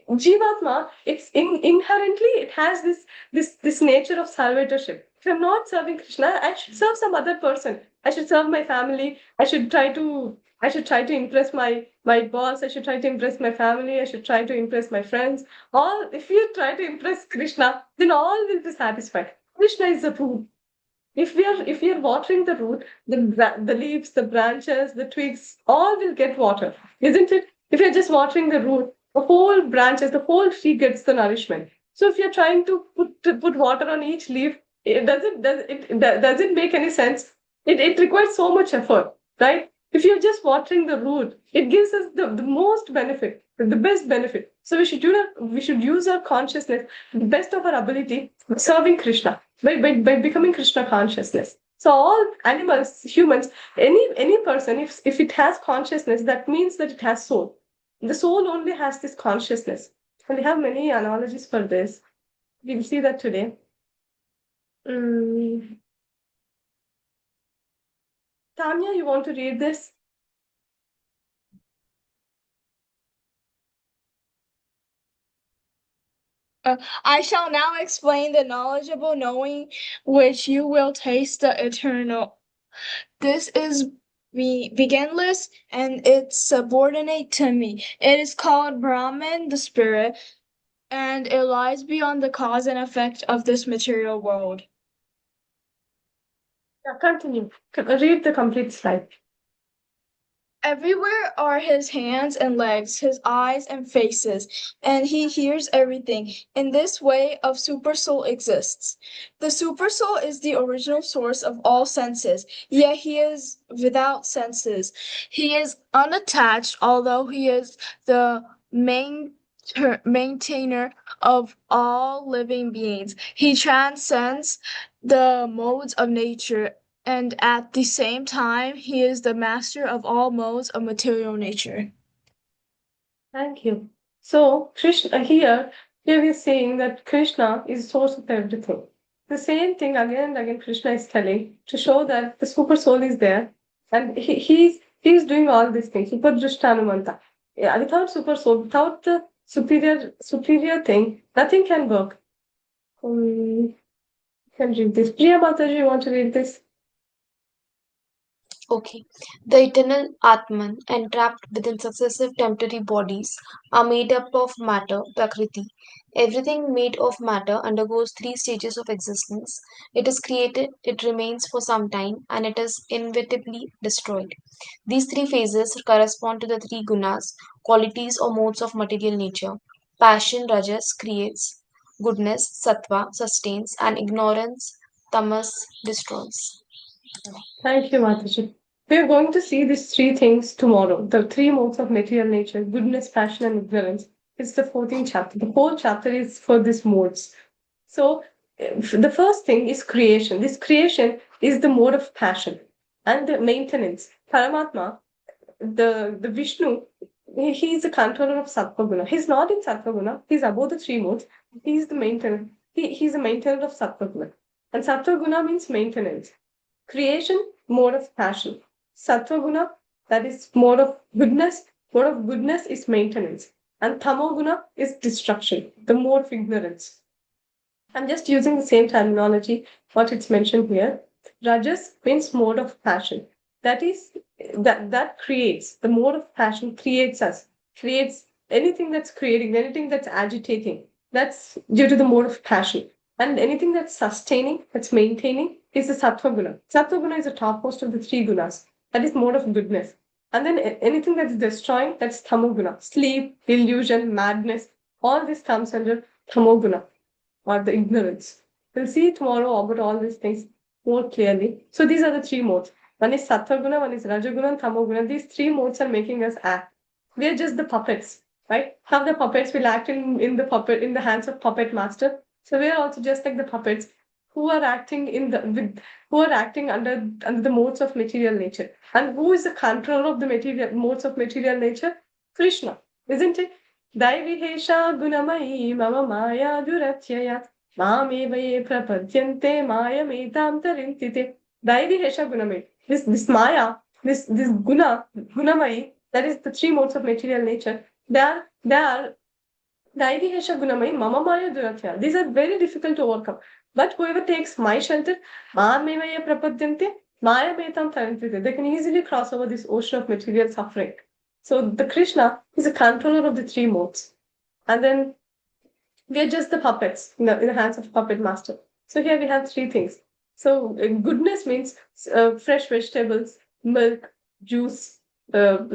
Jivatma, it's inherently, it has this nature of salvatorship. If I'm not serving Krishna, I should serve some other person. I should serve my family. I should try to impress my boss. I should try to impress my family. I should try to impress my friends. All if you try to impress Krishna, then all will be satisfied. Krishna is the root. If we are watering the root, the leaves, the branches, the twigs, all will get water, isn't it? If you're just watering the root, the whole branches, the whole tree gets the nourishment. So if you're trying to put water on each leaf, it doesn't make any sense. It requires so much effort, right? If you're just watering the root, it gives us the most benefit, the best benefit. So we should use our consciousness, the best of our ability, serving Krishna by becoming Krishna consciousness. So all animals, humans, any person, if it has consciousness, that means that it has soul. The soul only has this consciousness. And we have many analogies for this. We will see that today. Tanya, you want to read this? I shall now explain the knowledgeable knowing which you will taste the eternal. This is beginless and it's subordinate to me. It is called Brahman, the spirit, and it lies beyond the cause and effect of this material world. Yeah, continue. Read the complete slide. Everywhere are his hands and legs, his eyes and faces, and he hears everything. In this way of supersoul exists. The supersoul is the original source of all senses, yet he is without senses. He is unattached, although he is the maintainer of all living beings. He transcends the modes of nature, and at the same time, he is the master of all modes of material nature. Thank you. So Krishna here we are saying that Krishna is the source of everything. The same thing again and again Krishna is telling to show that the super soul is there and he's doing all these things. Super Drishtanumanta. Yeah, without super soul, without the superior thing, nothing can work. You can read this. Priya Mataji, you want to read this? Okay. The eternal Atman, entrapped within successive temporary bodies, are made up of matter, Prakriti. Everything made of matter undergoes three stages of existence. It is created, it remains for some time, and it is inevitably destroyed. These three phases correspond to the three gunas, qualities or modes of material nature. Passion, rajas, creates, goodness, sattva, sustains, and ignorance, tamas, destroys. Thank you, Mataji. We are going to see these three things tomorrow. The three modes of material nature, goodness, passion, and ignorance. It's the 14th chapter. The whole chapter is for these modes. So the first thing is creation. This creation is the mode of passion and the maintenance. Paramatma, the Vishnu, he is the controller of Sattva Guna. He's not in Sattva Guna. He's above the three modes. He's the maintainer. He's the maintainer of Sattva Guna. And Sattva Guna means maintenance. Creation, mode of passion. Sattva Guna, that is mode of goodness. Mode of goodness is maintenance. And Tamo Guna is destruction, the mode of ignorance. I'm just using the same terminology, what it's mentioned here. Rajas means mode of passion. That is that creates the mode of passion, creates anything that's creating, anything that's agitating, that's due to the mode of passion. And anything that's sustaining, that's maintaining, is the sattva guna. Sattva guna is the topmost of the three gunas. That is mode of goodness. And then anything that's destroying, that's tamoguna. Sleep, illusion, madness, all this comes under tamoguna, or the ignorance. We'll see tomorrow about all these things more clearly. So these are the three modes. One is Sattva-guna, one is Rajaguna, and Tamoguna. These three modes are making us act. We are just the puppets, right? How the puppets will act in the hands of puppet master. So we are also just like the puppets who are acting under the modes of material nature. And who is the controller of the modes of material nature? Krishna, isn't it? Daivihesha gunamai mama maya duratyaya mameva ye prapadyante maya metam tarintite. Daivihesha gunamai. This maya, this gunamai, that is the three modes of material nature. They are Daivihesha gunamai mama maya duratyaya. These are very difficult to overcome. But whoever takes my shelter, mameva ye prapadyante maya metam tarintite, they can easily cross over this ocean of material suffering. So the Krishna is a controller of the three modes. And then we are just the puppets in the hands of puppet master. So here we have three things. So goodness means fresh vegetables, milk, juice,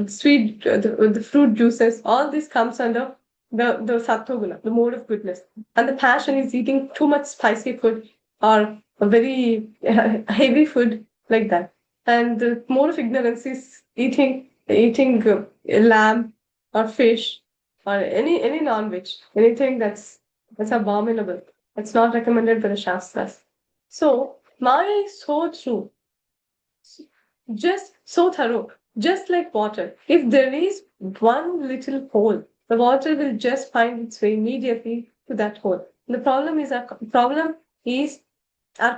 sweet, the fruit juices, all this comes under the sattva guna, the mode of goodness. And the passion is eating too much spicy food or a very heavy food like that. And the mode of ignorance is eating lamb or fish or any non-veg, anything that's abominable. That's not recommended by the Shastras. So Maya is so true, just so thorough, just like water. If there is one little hole, the water will just find its way immediately to that hole. The problem is our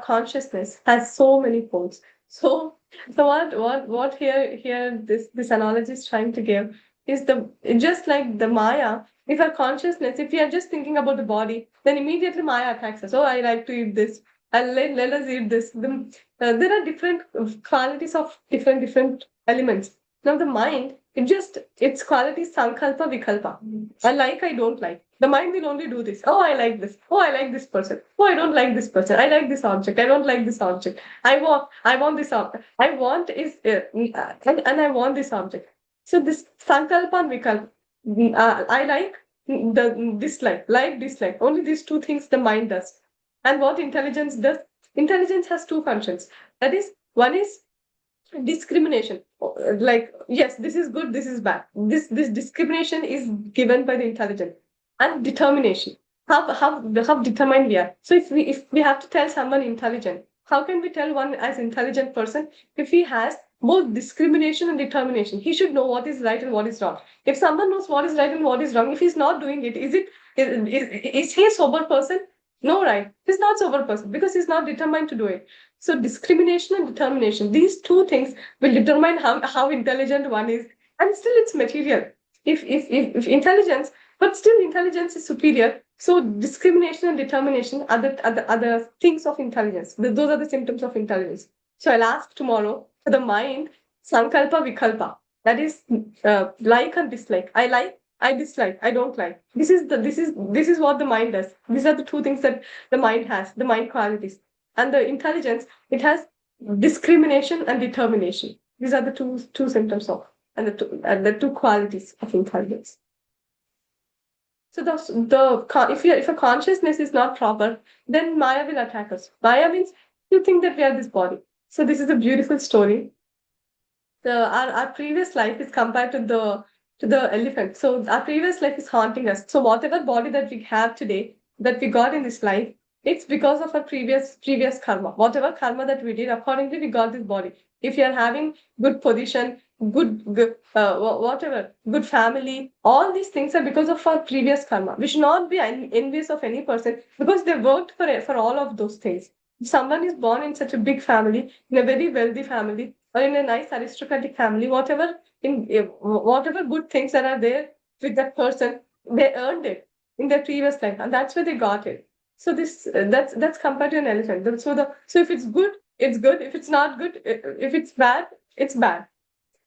consciousness has so many holes. So what here this analogy is trying to give is just like the Maya. If our consciousness, if we are just thinking about the body, then immediately Maya attacks us. Oh, I like to eat this. And let us eat this. There are different qualities of different elements. Now the mind, its quality is sankalpa vikalpa. I don't like. The mind will only do this. Oh, I like this. Oh, I like this person. Oh, I don't like this person. I like this object. I don't like this object. I want this object. I want is and I want this object. So this sankalpa and vikalpa. I like, dislike. Only these two things the mind does. And what intelligence does? Intelligence has two functions. That is, one is discrimination. Like, yes, this is good, this is bad. This discrimination is given by the intelligence. And determination. How determined we are. So if we have to tell someone intelligent, how can we tell one as intelligent person? If he has both discrimination and determination, he should know what is right and what is wrong. If someone knows what is right and what is wrong, if he's not doing it, is he a sober person? No, right? He's not sober person because he's not determined to do it. So discrimination and determination, these two things will determine how intelligent one is, and still it's material. If intelligence, but still intelligence is superior. So discrimination and determination are the things of intelligence. Those are the symptoms of intelligence. So I'll ask tomorrow for the mind, sankalpa vikalpa. That is like and dislike. I like, I dislike, I don't like. This is what the mind does. These are the two things that the mind has, the mind qualities. And the intelligence, it has discrimination and determination. These are the two symptoms of, and the two qualities of intelligence. So if a consciousness is not proper, then Maya will attack us. Maya means you think that we are this body. So this is a beautiful story. Our previous life is compared to the elephant. So our previous life is haunting us. So whatever body that we have today, that we got in this life, it's because of our previous karma. Whatever karma that we did, accordingly we got this body. If you are having good position, good family, all these things are because of our previous karma. We should not be envious of any person because they worked for all of those things. If someone is born in such a big family, in a very wealthy family, or in a nice aristocratic family, whatever good things that are there with that person, they earned it in their previous life, and that's where they got it. So that's compared to an elephant. So if it's good, it's good. If it's not good, if it's bad, it's bad.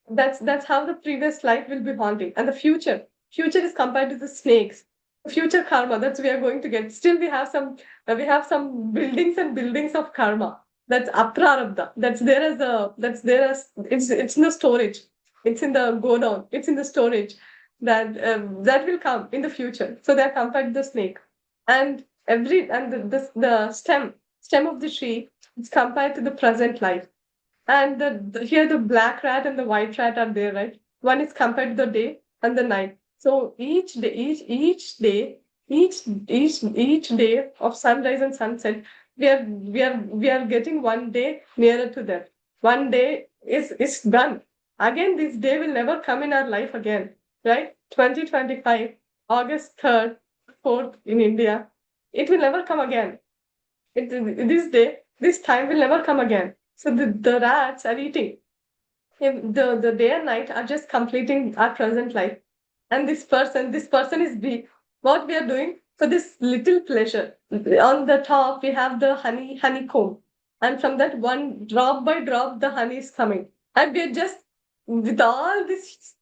That's how the previous life will be haunting. And the future is compared to the snakes. The future karma, that's we are going to get. Still, we have some buildings and buildings of karma. That's aprarabdha. That's there as it's in the storage. It's in the go down. It's in the storage. That will come in the future. So they're compared to the snake, and the stem of the tree is compared to the present life. And here the black rat and the white rat are there, right? One is compared to the day and the night. So each day of sunrise and sunset, we are getting one day nearer to that. One day is done. Again, this day will never come in our life again, right? 2025, August 3rd, 4th in India. It will never come again. This time will never come again. So the rats are eating. The day and night are just completing our present life. And this person is big. What we are doing for this little pleasure. On the top, we have the honeycomb. And from that one drop by drop, the honey is coming. And we are just, with all these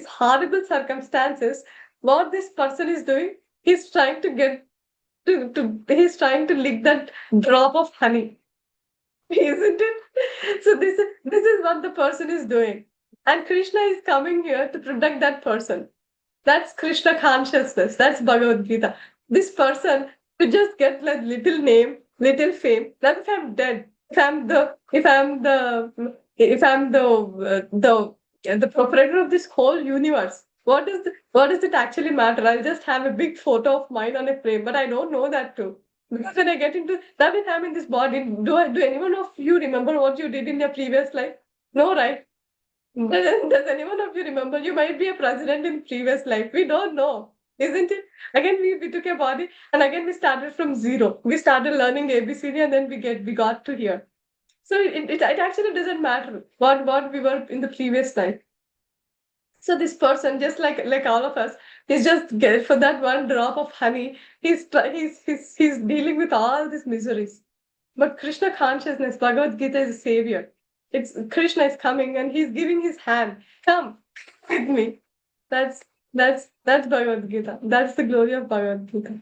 horrible circumstances, what this person is doing, he's trying to get he's trying to lick that drop of honey, isn't it? So this is what the person is doing, and Krishna is coming here to protect that person. That's Krishna consciousness. That's Bhagavad Gita. This person to just get like little name, little fame. That if I'm dead, if I'm the proprietor of this whole universe, what does it actually matter? I'll just have a big photo of mine on a frame, but I don't know that too. Because when I get into that, if I'm in this body, do anyone of you remember what you did in your previous life? No, right? Does anyone of you remember? You might be a president in previous life. We don't know, isn't it? Again, we took a body and again we started from zero. We started learning ABCD and then we got to here. So it actually doesn't matter what we were in the previous life. So this person, just like all of us, he's just get for that one drop of honey. He's dealing with all these miseries. But Krishna consciousness, Bhagavad Gita is a savior. It's Krishna is coming and he's giving his hand. Come with me. That's Bhagavad Gita. That's the glory of Bhagavad Gita.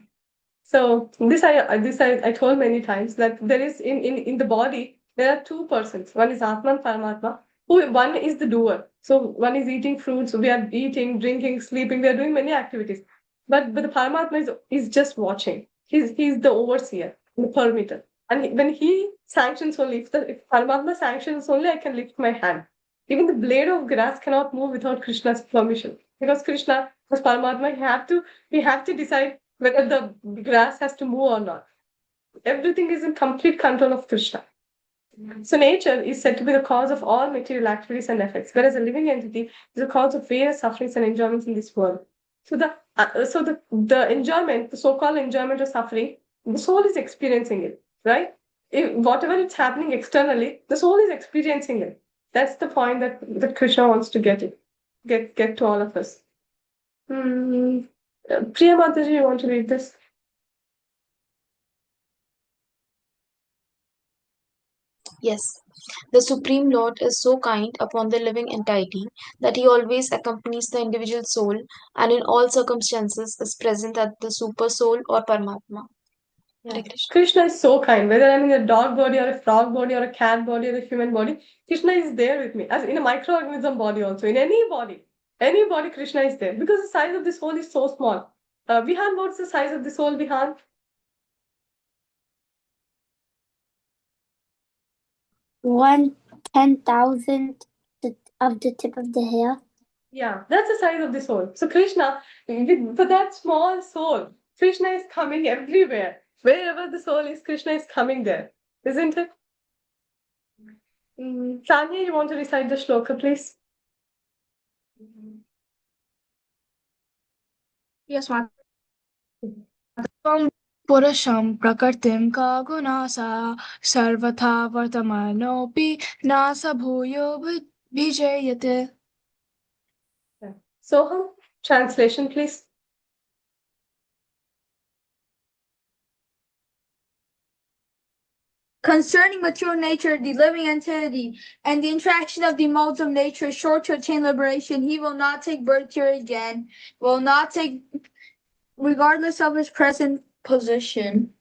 So this I told many times that there is in the body there are two persons. One is Atma and Paramatma. One is the doer. So one is eating fruits. We are eating, drinking, sleeping. We are doing many activities. But the Paramatma is just watching. He's the overseer, the permitter. And when he sanctions only, if Paramatma sanctions only, I can lift my hand. Even the blade of grass cannot move without Krishna's permission. Because Krishna, as Paramatma, we have to decide whether the grass has to move or not. Everything is in complete control of Krishna. So nature is said to be the cause of all material activities and effects, whereas a living entity is the cause of various sufferings and enjoyments in this world. So the enjoyment, the so-called enjoyment or suffering, the soul is experiencing it, right? Whatever it's happening externally, the soul is experiencing it. That's the point that Krishna wants to get to all of us. Priya Mataji, you want to read this? Yes. The Supreme Lord is so kind upon the living entity that he always accompanies the individual soul and in all circumstances is present at the super soul or Paramatma. Hare Krishna. Krishna is so kind. Whether I'm in a dog body or a frog body or a cat body or a human body, Krishna is there with me. As in a microorganism body also, in any body, Krishna is there. Because the size of the soul is so small. Vihan, what's the size of the soul, Vihan? 1/10,000th of the tip of the hair. Yeah, that's the size of the soul. So Krishna, for that small soul, Krishna is coming everywhere. Wherever the soul is, Krishna is coming there. Isn't it? Tanya, you want to recite the shloka, please? Yes, ma'am. पुरुषं प्रकृतिं कागुनासा सर्वथा वर्तमानोऽपि NASA भूयो विजयते. Soham, translation, please. concerning material nature, the living entity, and the interaction of the modes of nature, sure to attain liberation. He will not take birth here again, will not take, regardless of his present position.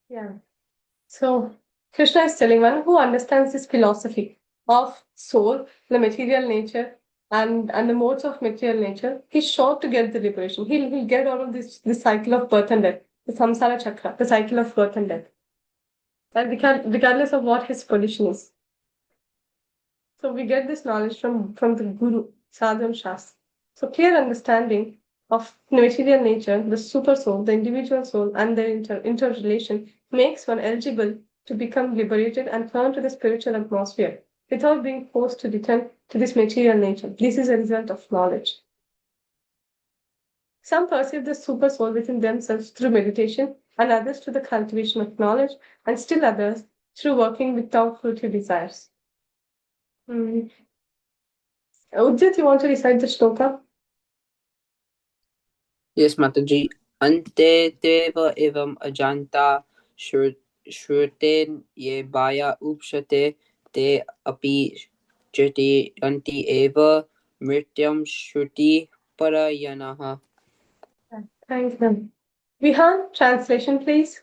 Yeah. So Krishna is telling one who understands this philosophy of soul, the material nature, and the modes of material nature, he's sure to get the liberation. He'll get out of this cycle of birth and death, the samsara chakra, the cycle of birth and death, and regardless of what his position is. So we get this knowledge from the Guru, Sadhu and Shastra. So clear understanding of material nature, the super soul, the individual soul, and their interrelation makes one eligible to become liberated and turn to the spiritual atmosphere without being forced to return to this material nature. This is a result of knowledge. Some perceive the super soul within themselves through meditation, and others through the cultivation of knowledge, and still others through working without fruitive desires. Udit, you want to recite the shloka? Yes, Mataji. Ante teva evam ajanta shruten ye baya upshate te api jati anti eva mrityam shruti parayanaha. Thanks, ma'am. Vihan, translation, please.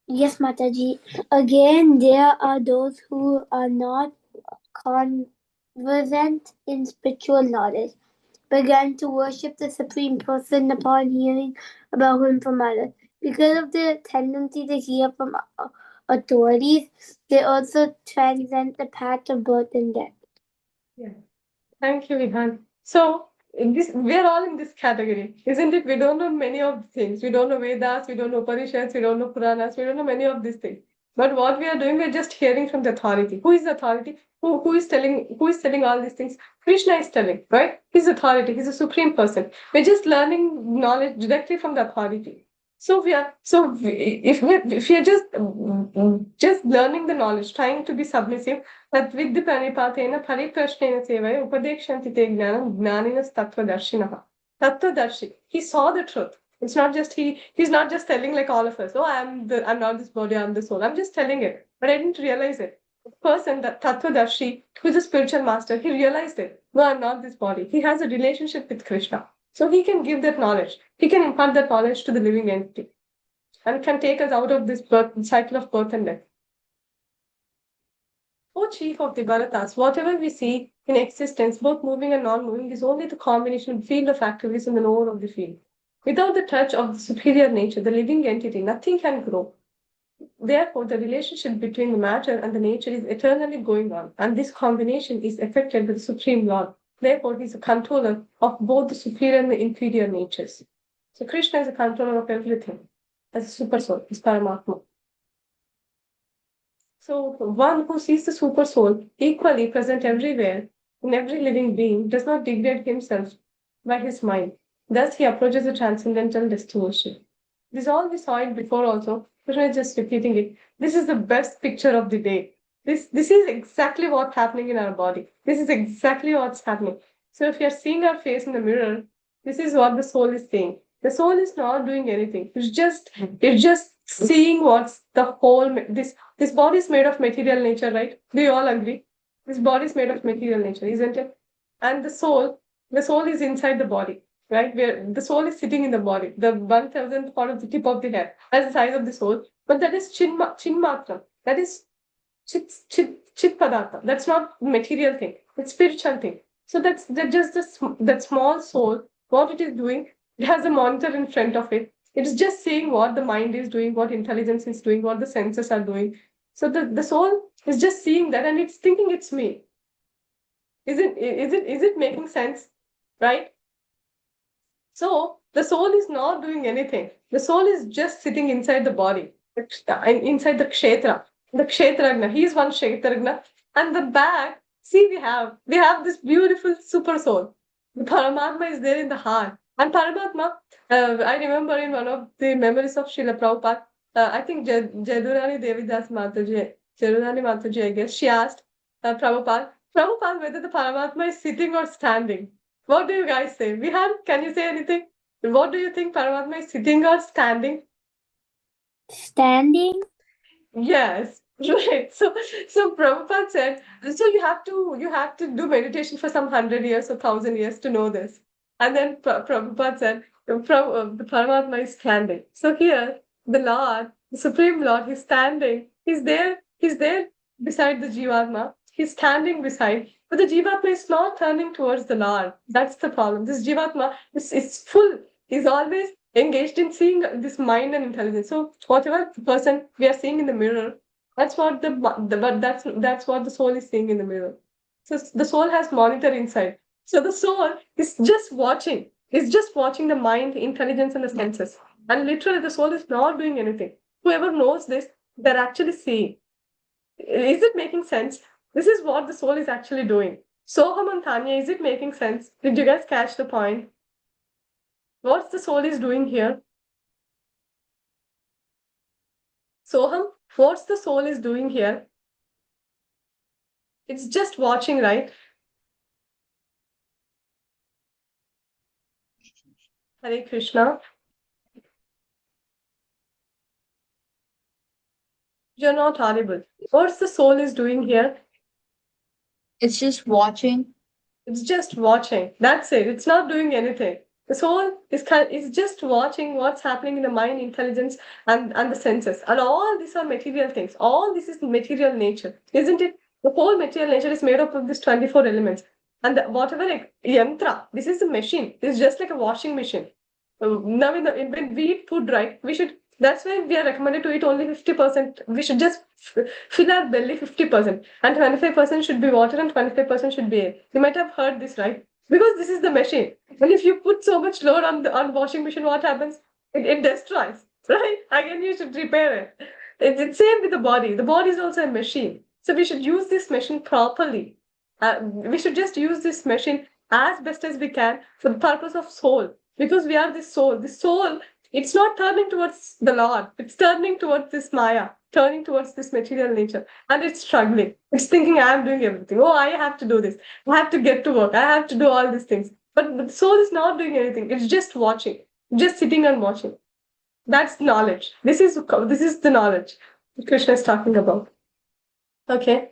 Yes, Mataji. Again, there are those who are not conversant in spiritual knowledge, began to worship the Supreme Person upon hearing about him from others. Because of their tendency to hear from authorities, they also transcend the path of birth and death. Yeah. Thank you, Vihan. So, we're all in this category, isn't it? We don't know many of the things. We don't know Vedas, we don't know Upanishads, we don't know Puranas, we don't know many of these things. But what we are doing, we're just hearing from the authority. Who is the authority? Who is telling all these things? Krishna is telling, right? He's authority, he's a supreme person. We're just learning knowledge directly from the authority. So if we are just learning the knowledge, trying to be submissive, तद्विद् प्रणिपातेन परिप्रश्नेन सेवया उपदेक्षन्ति ते ज्ञानं ज्ञानिनस्तत्त्वदर्शिनः. Tattvadarshi. He saw the truth. It's not just he's not just telling like all of us, oh, I'm not this body, I'm the soul. I'm just telling it. But I didn't realize it. The person, that Tattvadarshi, who's a spiritual master, he realized it. No, I'm not this body. He has a relationship with Krishna. So he can give that knowledge. He can impart that knowledge to the living entity. And can take us out of this cycle of birth and death. O chief of the Bharatas, whatever we see in existence, both moving and non-moving, is only the combination of the field of activities and the knower of the field. Without the touch of the superior nature, the living entity, nothing can grow. Therefore, the relationship between the matter and the nature is eternally going on, and this combination is effected by the Supreme Lord. Therefore, he is a controller of both the superior and the inferior natures. So, Krishna is a controller of everything. As a super soul, is Paramatma. So one who sees the super soul equally present everywhere in every living being does not degrade himself by his mind. Thus he approaches the transcendental destination. This all we saw it before also, but we're just repeating it. This is the best picture of the day. This is exactly what's happening in our body. This is exactly what's happening. So if you're seeing our face in the mirror, this is what the soul is saying. The soul is not doing anything. It's just seeing what's the whole this body is made of material nature, right? Do you all agree? This body is made of material nature, isn't it? And the soul is inside the body, right? Where the soul is sitting in the body, the 1,000th part of the tip of the head. That's the size of the soul. But that is chinmatra. That is chit padartha. That's not material thing. It's spiritual thing. So that's just that small soul. What it is doing, it has a monitor in front of it. It is just seeing what the mind is doing, what intelligence is doing, what the senses are doing. So the soul is just seeing that and it's thinking it's me. Is it making sense? Right? So the soul is not doing anything. The soul is just sitting inside the body, inside the kshetra. The kshetragna. He is one kshetragna. And the back, see, we have this beautiful super soul. The Paramatma is there in the heart. And Paramatma, I remember in one of the memories of Srila Prabhupada, I think Jadurani Devidas Mataji, Jadurani Mataji, I guess, she asked Prabhupada, whether the Paramatma is sitting or standing. What do you guys say? Vihan, can you say anything? What do you think Paramatma is sitting or standing? Standing? Yes, right. So Prabhupada said, so you have to do meditation for some 100 years or 1,000 years to know this. And then Prabhupada said, the Paramatma is standing. So here, the Lord, the Supreme Lord, he's standing. He's there beside the Jivatma. He's standing beside, but the Jivatma is not turning towards the Lord. That's the problem. This Jivatma is full. He's always engaged in seeing this mind and intelligence. So whatever person we are seeing in the mirror, that's what but that's what the soul is seeing in the mirror. So the soul has monitor inside. So the soul is just watching. It's just watching the mind, intelligence, and the senses. And literally, the soul is not doing anything. Whoever knows this, they're actually seeing. Is it making sense? This is what the soul is actually doing. Soham and Tanya, is it making sense? Did you guys catch the point? What the soul is doing here? Soham, what's the soul is doing here? It's just watching, right? Hare Krishna. You're not audible. What's the soul is doing here? It's just watching. It's just watching. That's it. It's not doing anything. The soul is just watching what's happening in the mind, intelligence, and the senses. And all these are material things. All this is material nature, isn't it? The whole material nature is made up of these 24 elements. And whatever yantra, this is a machine. It's just like a washing machine. Now, when we eat food, right, we should. That's why we are recommended to eat only 50%. We should just fill our belly 50%, and 25% should be water, and 25% should be air. You might have heard this, right? Because this is the machine. And if you put so much load on the washing machine, what happens? It destroys, right? Again, you should repair it. It's same with the body. The body is also a machine. So we should use this machine properly. We should just use this machine as best as we can for the purpose of soul. Because we are this soul. This soul, it's not turning towards the Lord. It's turning towards this Maya, turning towards this material nature. And it's struggling. It's thinking, I am doing everything. Oh, I have to do this. I have to get to work. I have to do all these things. But the soul is not doing anything. It's just watching, just sitting and watching. That's knowledge. This is the knowledge Krishna is talking about. Okay.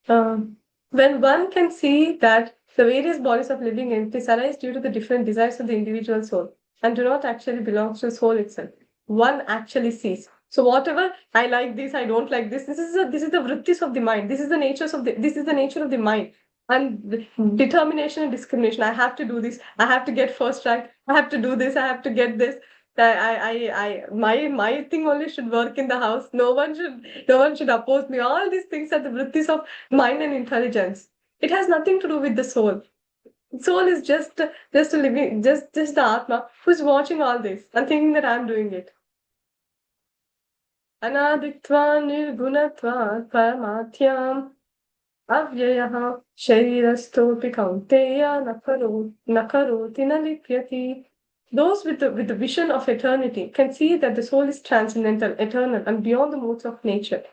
When one can see that the various bodies of living entities arise due to the different desires of the individual soul and do not actually belong to the soul itself, one actually sees. So whatever I like this, I don't like this. This is the vrittis of the mind. This is the nature of the mind. And determination and discrimination. I have to do this. I have to get first rank. I have to do this. I have to get this. My thing only should work in the house. No one should oppose me. All these things are the vrittis of mind and intelligence. It has nothing to do with the soul. Soul is just a living, just the Atma who's watching all this and thinking that I'm doing it. Anaditva nirgunatva paramathyam avyayah sharirastopi kaunteya nakaroti nalipyati. Those with the vision of eternity can see that the soul is transcendental, eternal, and beyond the modes of nature.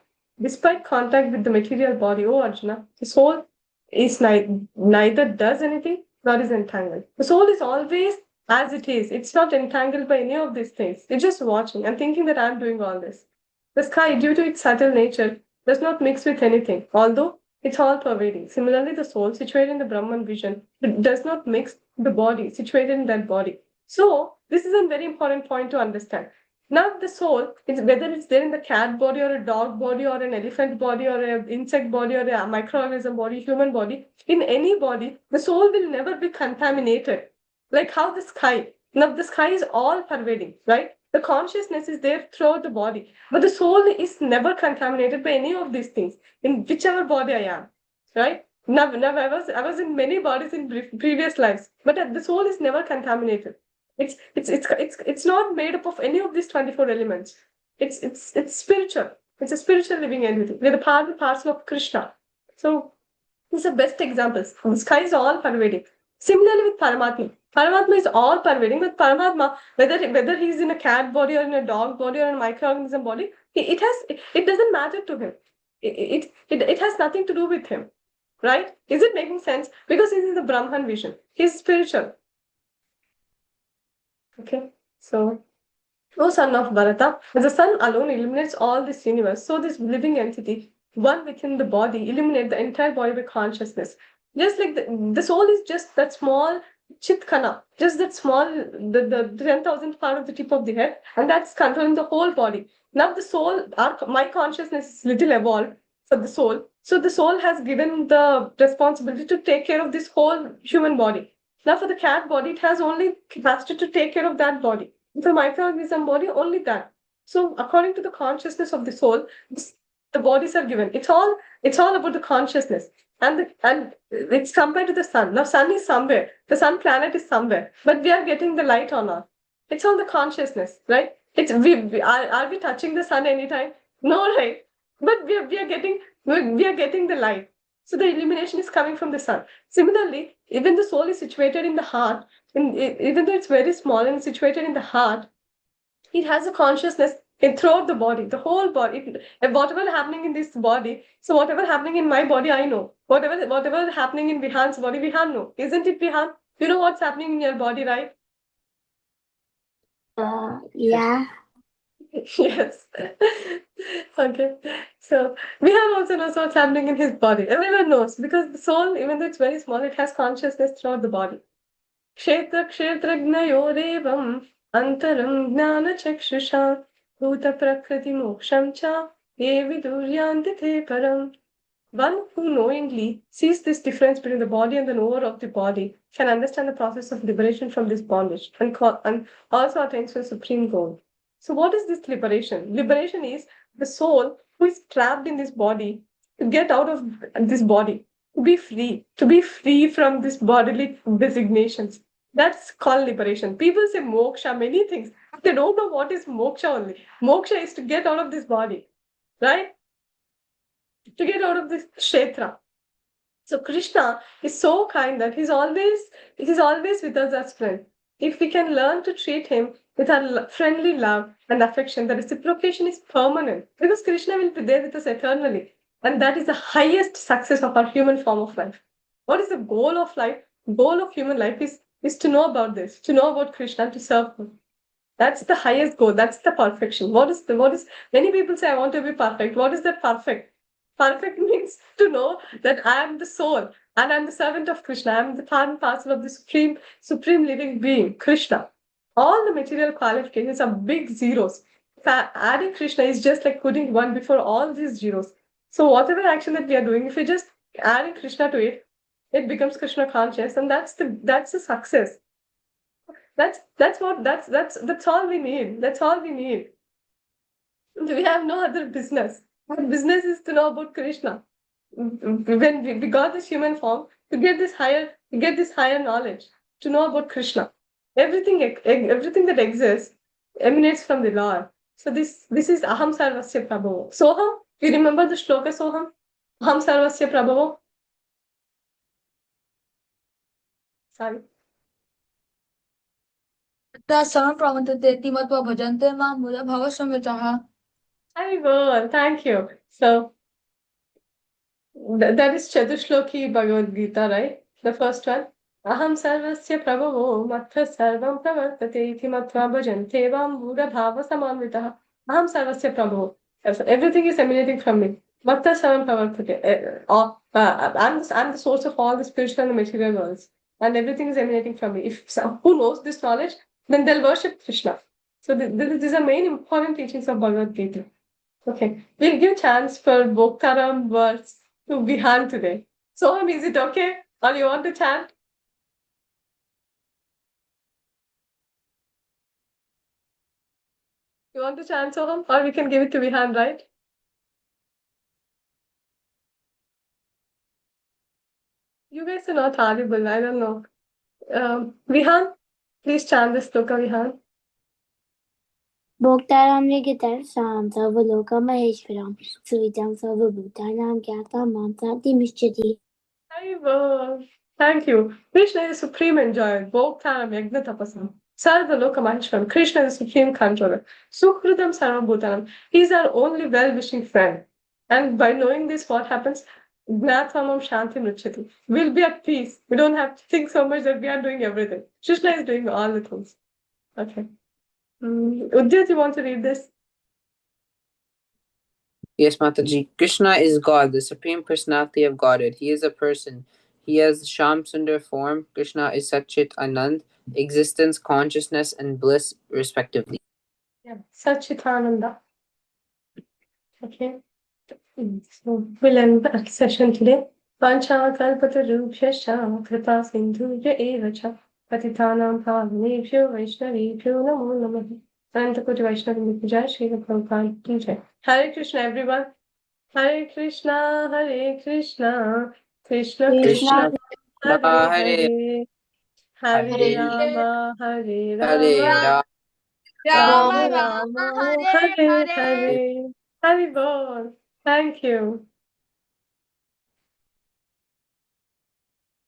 Despite contact with the material body, O Arjuna, the soul is neither does anything nor is entangled. The soul is always as it is. It's not entangled by any of these things. It's just watching and thinking that I'm doing all this. The sky, due to its subtle nature, does not mix with anything, although it's all pervading. Similarly, the soul, situated in the Brahman vision, does not mix the body, situated in that body. So, this is a very important point to understand. Now, the soul, whether it's there in the cat body or a dog body or an elephant body or an insect body or a microorganism body, human body, in any body, the soul will never be contaminated. Like how the sky. Now, the sky is all pervading, right? The consciousness is there throughout the body, but the soul is never contaminated by any of these things in whichever body I am, right? Now I was in many bodies in previous lives, but the soul is never contaminated. It's not made up of any of these 24 elements. It's spiritual. It's a spiritual living entity. We're the part and parcel of Krishna. So these are best examples. The sky is all pervading. Similarly with Paramatma. Paramatma is all pervading, but Paramatma, whether he's in a cat body or in a dog body or in a microorganism body, it doesn't matter to him. It has nothing to do with him. Right? Is it making sense? Because he's in the Brahman vision. He's spiritual. Okay, so O son of Bharata, as the sun alone illuminates all this universe, so this living entity, one within the body, illuminate the entire body by consciousness. Just like the soul is just that small chitkana, just that small, the 10,000th part of the tip of the head, and that's controlling the whole body. Now the soul, my consciousness is little evolved for the soul. So the soul has given the responsibility to take care of this whole human body. Now for the cat body, it has only capacity to take care of that body. The microorganism body, only that. So according to the consciousness of the soul, the bodies are given. It's all about the consciousness. And it's compared to the sun. Now sun is somewhere. The sun planet is somewhere. But we are getting the light or not. It's all the consciousness, right? It's are we touching the sun anytime? No, right? But we are getting the light. So the illumination is coming from the sun. Similarly, even the soul is situated in the heart, even though it's very small and situated in the heart, it has a consciousness throughout the body, the whole body. Whatever happening in this body, so whatever happening in my body, I know. Whatever happening in Vihan's body, Vihan know. Isn't it, Vihan? You know what's happening in your body, right? Yeah. Yes. Okay. So Vihan also knows what's happening in his body. Everyone knows because the soul, even though it's very small, it has consciousness throughout the body. क्षेत्रक्षेत्रज्ञयोरेवम् अन्तरं ज्ञानचक्षुषा भूतप्रकृतिमोक्षं च ये विदुर्यान्ति ते परम्. One who knowingly sees this difference between the body and the knower of the body can understand the process of liberation from this bondage and also attains to a supreme goal. So, what is this liberation? Liberation is the soul who is trapped in this body to get out of this body, to be free from this bodily designations. That's called liberation. People say moksha, many things. They don't know what is moksha only. Moksha is to get out of this body, right? To get out of this kshetra. So Krishna is so kind that he's always with us as friend. If we can learn to treat him with our friendly love and affection, the reciprocation is permanent because Krishna will be there with us eternally. And that is the highest success of our human form of life. What is the goal of life? Goal of human life is to know about this, to know about Krishna, to serve him. That's the highest goal. That's the perfection. What is many people say I want to be perfect. What is that perfect? Perfect means to know that I am the soul and I'm the servant of Krishna. I am the part and parcel of the supreme living being, Krishna. All the material qualifications are big zeros. Adding Krishna is just like putting one before all these zeros. So whatever action that we are doing, if we just adding Krishna to it, it becomes Krishna conscious, and that's the success. That's all we need. That's all we need. We have no other business. Our business is to know about Krishna. When we got this human form, to get this higher knowledge, to know about Krishna. Everything that exists emanates from the Lord. So this is Aham Sarvasya Prabhavo. Soham, you remember the shloka Soham? Aham Sarvasya Prabhavo? Sorry. सर्वं मत्वा भजन्ते मां मुदा भवसंवितः. Very well, thank you. So that is Chatushloki Bhagavad Gita, right? The first one. Aham sarvasya prabhavo matha sarvam pravartate iti matva bhajante vam buddha bhava samanvitaha. Aham sarvasya prabhavo. Everything is emanating from me. Matha sarvam pravartate. I'm the source of all the spiritual and the material worlds. And everything is emanating from me. If who knows this knowledge, then they'll worship Krishna. So these are main important teachings of Bhagavad Gita. Okay, we'll give chance for Bhoktaram verse to Vihan today. Soham, is it okay? Or you want to chant? You want to chant, Soham? Or we can give it to Vihan, right? You guys are not audible. I don't know. Vihan, please chant this sloka, Vihan. Bhoktaram Nigitarsham Sarvalokamaheshwaram Suvitam Sarvabhutanam Gyatam Mam Santi Mishyati. Thank you. Krishna is the supreme enjoyer. Bhoktaram Yagna Tapasam. Sarva Loka Maheshwaram. Krishna is the supreme controller. Sukhridam Sarvabhutanam. He is our only well-wishing friend. And by knowing this, what happens? Gnathamam Shanti Mrichati. We'll be at peace. We don't have to think so much that we are doing everything. Krishna is doing all the things. Okay. Udyat, you want to read this? Yes, Mataji. Krishna is God, the Supreme Personality of Godhead. He is a person. He has Sham Sundar form. Krishna is Satchit Anand, existence, consciousness, and bliss, respectively. Yeah, Satchitananda. Okay. So we'll end the session today. Panchakalpatarubhyascha kripa sindhubhya eva cha patitanam pavanebhyo vaishnavebhyo namo namaha. Anantakoti Vaishnavi Pujai Shri Prabhupada Ki Jai. Hare Krishna, everyone. Hare Krishna, Hare Krishna, Krishna Krishna Krishna, Krishna Hare Hare Hare, Hare Hare Rama, Hare Hare Rama, Rama Rama Rama Rama, Rama Hare Hare Hare. Hare. Hare Bol. Thank you.